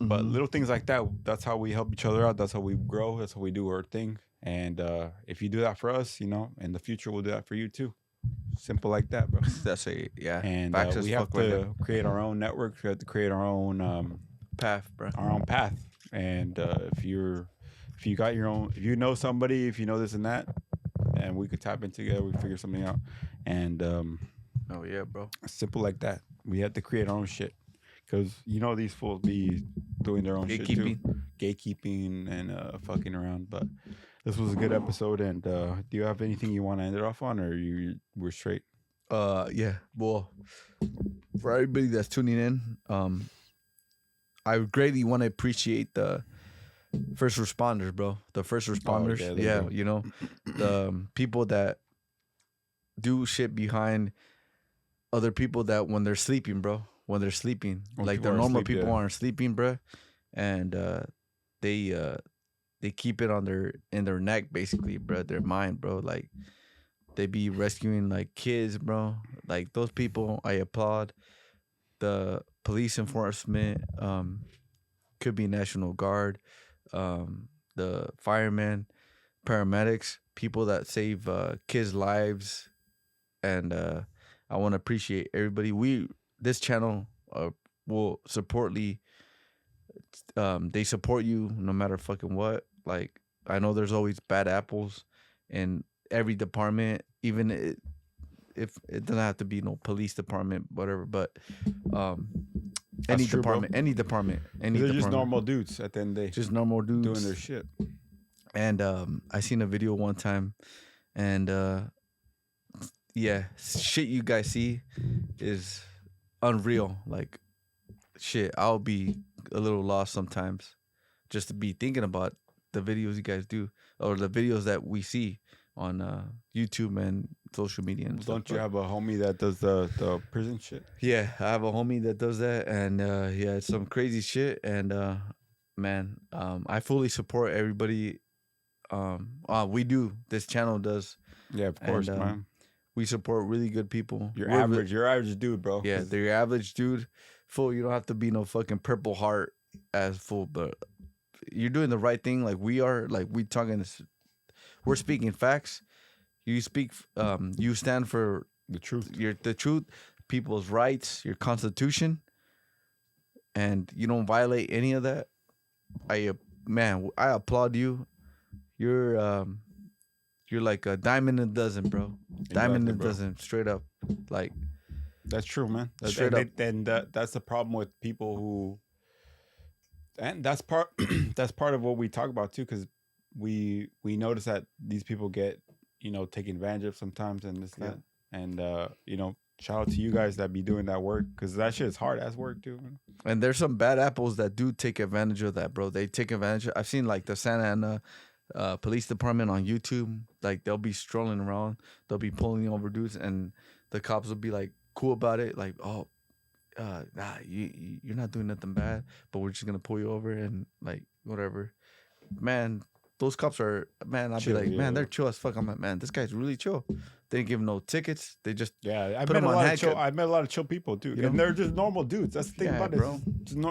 B: But little things like that, that's how we help each other out. That's how we grow. That's how we do our thing. And if you do that for us, you know, in the future, we'll do that for you too. Simple like that, bro.
A: That's yeah.
B: And
A: Facts as
B: we have
A: fuck right there.
B: to create our own network. We have to create our own
A: Path, bro.
B: path. And if you got your own, if you know somebody, if you know this and that, and we could tap in together, we figure something out. And
A: Oh yeah, bro.
B: simple like that. We had to create our own shit because you know these fools be doing their own shit too, gatekeeping and fucking around. But this was a good episode. And do you have anything you want to end it off on, or we're straight?
A: Yeah. Well, for everybody that's tuning in, I greatly want to appreciate the first responders, bro. The first responders.
B: yeah,
A: You know, the people that do shit behind other people that when they're sleeping, bro. When they're sleeping,
B: When
A: like
B: people
A: the
B: are
A: normal
B: asleep,
A: people
B: yeah.
A: aren't sleeping, bro, and they keep it in their neck, basically, bro. Their mind, bro. Like they be rescuing like kids, bro. Like those people, I applaud. The police enforcement, could be National Guard, the firemen, paramedics, people that save kids' lives, and I want to appreciate everybody. This channel will they support you no matter fucking what. Like I know there's always bad apples in every department, even if it doesn't have to be no police department, whatever. But any
B: That's true, bro.
A: department,
B: They're just normal dudes at the end of the day,
A: just normal dudes
B: doing their shit.
A: And I seen a video one time, and yeah, shit you guys see is unreal. Like shit, I'll be a little lost sometimes just to be thinking about the videos you guys do or the videos that we see on YouTube and social media and stuff.
B: Don't you have a homie that does the prison shit?
A: Yeah, I have a homie that does that, and yeah, it's some crazy shit. And man, I fully support everybody. We do. This channel does.
B: Yeah, of course,
A: And,
B: man.
A: We support really good people.
B: You're
A: We're
B: average. You're average dude, bro.
A: Yeah,
B: 'Cause
A: they're your average dude. Fool, you don't have to be no fucking Purple Heart as full, but you're doing the right thing. Like we are. Like we're speaking facts. You speak. You stand for
B: the truth.
A: the truth, people's rights, your constitution, and you don't violate any of that. I applaud you. You're like a diamond in a dozen, bro. Diamond in a
B: bro.
A: dozen, straight up. Like
B: That's true, man.
A: Straight up.
B: And that's the problem with people who, and that's part that's part of what we talk about too, because we notice that these people get taken advantage of sometimes and this that, and shout out to you guys that be doing that work, because that shit is hard ass work too.
A: And there's some bad apples that do take advantage of that, bro. They take advantage. I've seen like the Santa Ana police department on YouTube. Like they'll be strolling around, they'll be pulling over dudes, and the cops will be like cool about it. Like, oh, nah, you're not doing nothing bad, but we're just gonna pull you over and like whatever. Man, those cops are, man, I'd
B: Chill,
A: be like,
B: yeah.
A: man, they're chill as fuck. I'm like, man, this guy's really chill. They didn't give him no tickets. They just
B: Yeah,
A: put him on handcuffs.
B: I met a lot of chill people, dude, and they're just normal dudes. That's the thing
A: Yeah,
B: about it.
A: bro.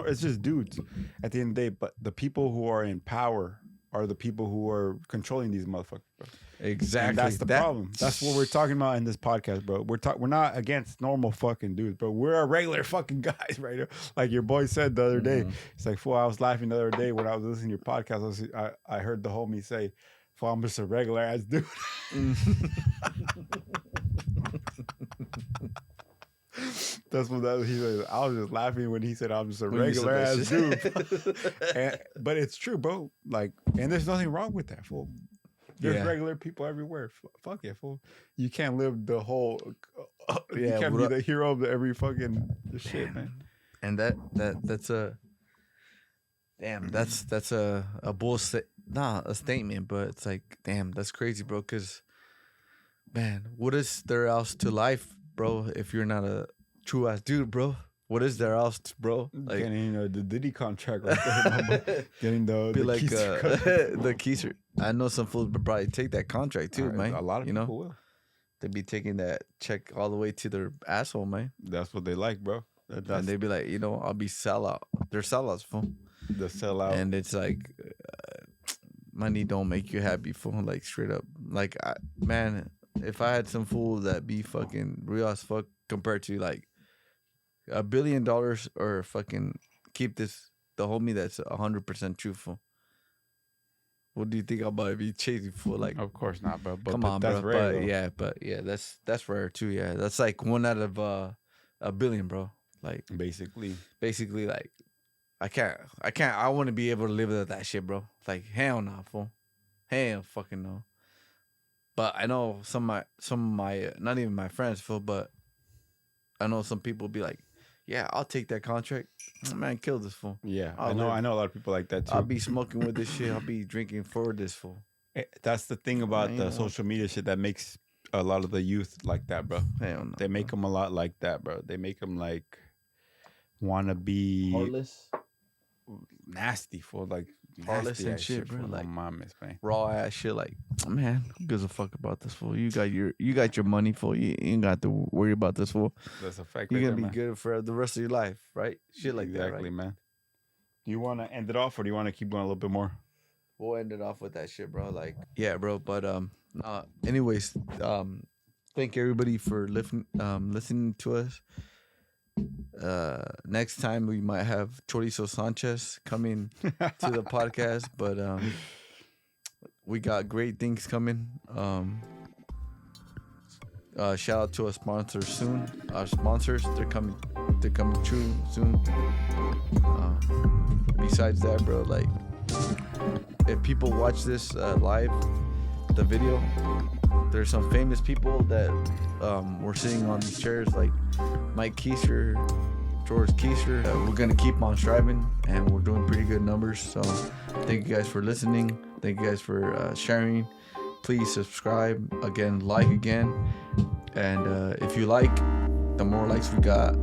B: It's just dudes at the end of the day. But the people who are in power are the people who are controlling these motherfuckers, bro.
A: Exactly.
B: And that's the problem. That's what we're talking about in this podcast, bro. We're not against normal fucking dudes, but we're a regular fucking guys, right? Like your boy said the other day. It's like, fool, I was laughing the other day when I was listening to your podcast. I heard the homie say, fool, I'm just a regular ass dude. That's what he said. I was just laughing when he said I'm just a regular ass dude. But it's true, bro. Like, and there's nothing wrong with that, fool. There's regular people everywhere. Fuck it, fool. You can't live the whole. You can't be the hero of every fucking shit, man.
A: And that's a damn. That's a bullshit. Nah, a statement, but it's like, damn, that's crazy, bro. Because, man, what is there else to life, bro? If you're not a true ass dude, bro. What is there else, bro?
B: Like, getting the Diddy contract right there, getting the
A: like
B: Keister
A: the Keister. I know some fools would probably take that contract too, man.
B: A lot of people will.
A: They'd be taking that check all the way to their asshole, man.
B: That's what they like, bro.
A: And they'd be like, I'll be sellout. They're sellouts, fool.
B: The sellout.
A: And it's like, money don't make you happy, fool. Like straight up. Like, man, if I had some fool that be fucking real as fuck compared to like $1 billion or fucking keep the homie that's 100% truthful. What do you think I'm about to be chasing for? Like,
B: of course not, bro. But
A: come on,
B: that's
A: bro.
B: Rare,
A: but yeah, that's rare too. Yeah, that's like 1 out of 1 billion, bro. Like
B: basically,
A: like I can't. I want to be able to live with that shit, bro. Like hell no, fool. Hell fucking no. But I know some of my not even my friends, fool, but I know some people be like, yeah, I'll take that contract. Man, kill this fool.
B: Yeah, I know a lot of people like that too.
A: I'll be smoking with this shit. I'll be drinking for this fool.
B: That's the thing about the social media shit that makes a lot of the youth like that, bro.
A: Hell no,
B: they make them a lot like that, bro. They make them like want to be
A: heartless,
B: nasty for like
A: heartless and shit, bro. Like
B: mames, man.
A: Raw ass shit. Like, man, who gives a fuck about this fool? You got your money, fool. You ain't got to worry about this fool.
B: That's a fact.
A: You're gonna be good for the rest of your life, right? Shit like that,
B: exactly,
A: right?
B: Man. Do you want to end it off, or do you want to keep going a little bit more?
A: We'll end it off with that shit, bro. Like, yeah, bro. But anyways, thank everybody for listening to us. Next time we might have Chorizo Sanchez coming to the podcast, but we got great things coming. Shout out to our sponsors soon. Our sponsors, they're coming true soon. Besides that, bro, like if people watch this live, the video, there's some famous people that we're sitting on these chairs, like Mike Keister, George Keister. We're gonna keep on striving, and we're doing pretty good numbers. So thank you guys for listening. Thank you guys for sharing. Please subscribe again, like again, and if you like, the more likes we got,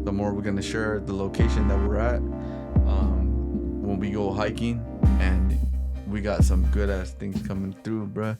A: the more we're gonna share the location that we're at when we go hiking, and we got some good ass things coming through, bruh.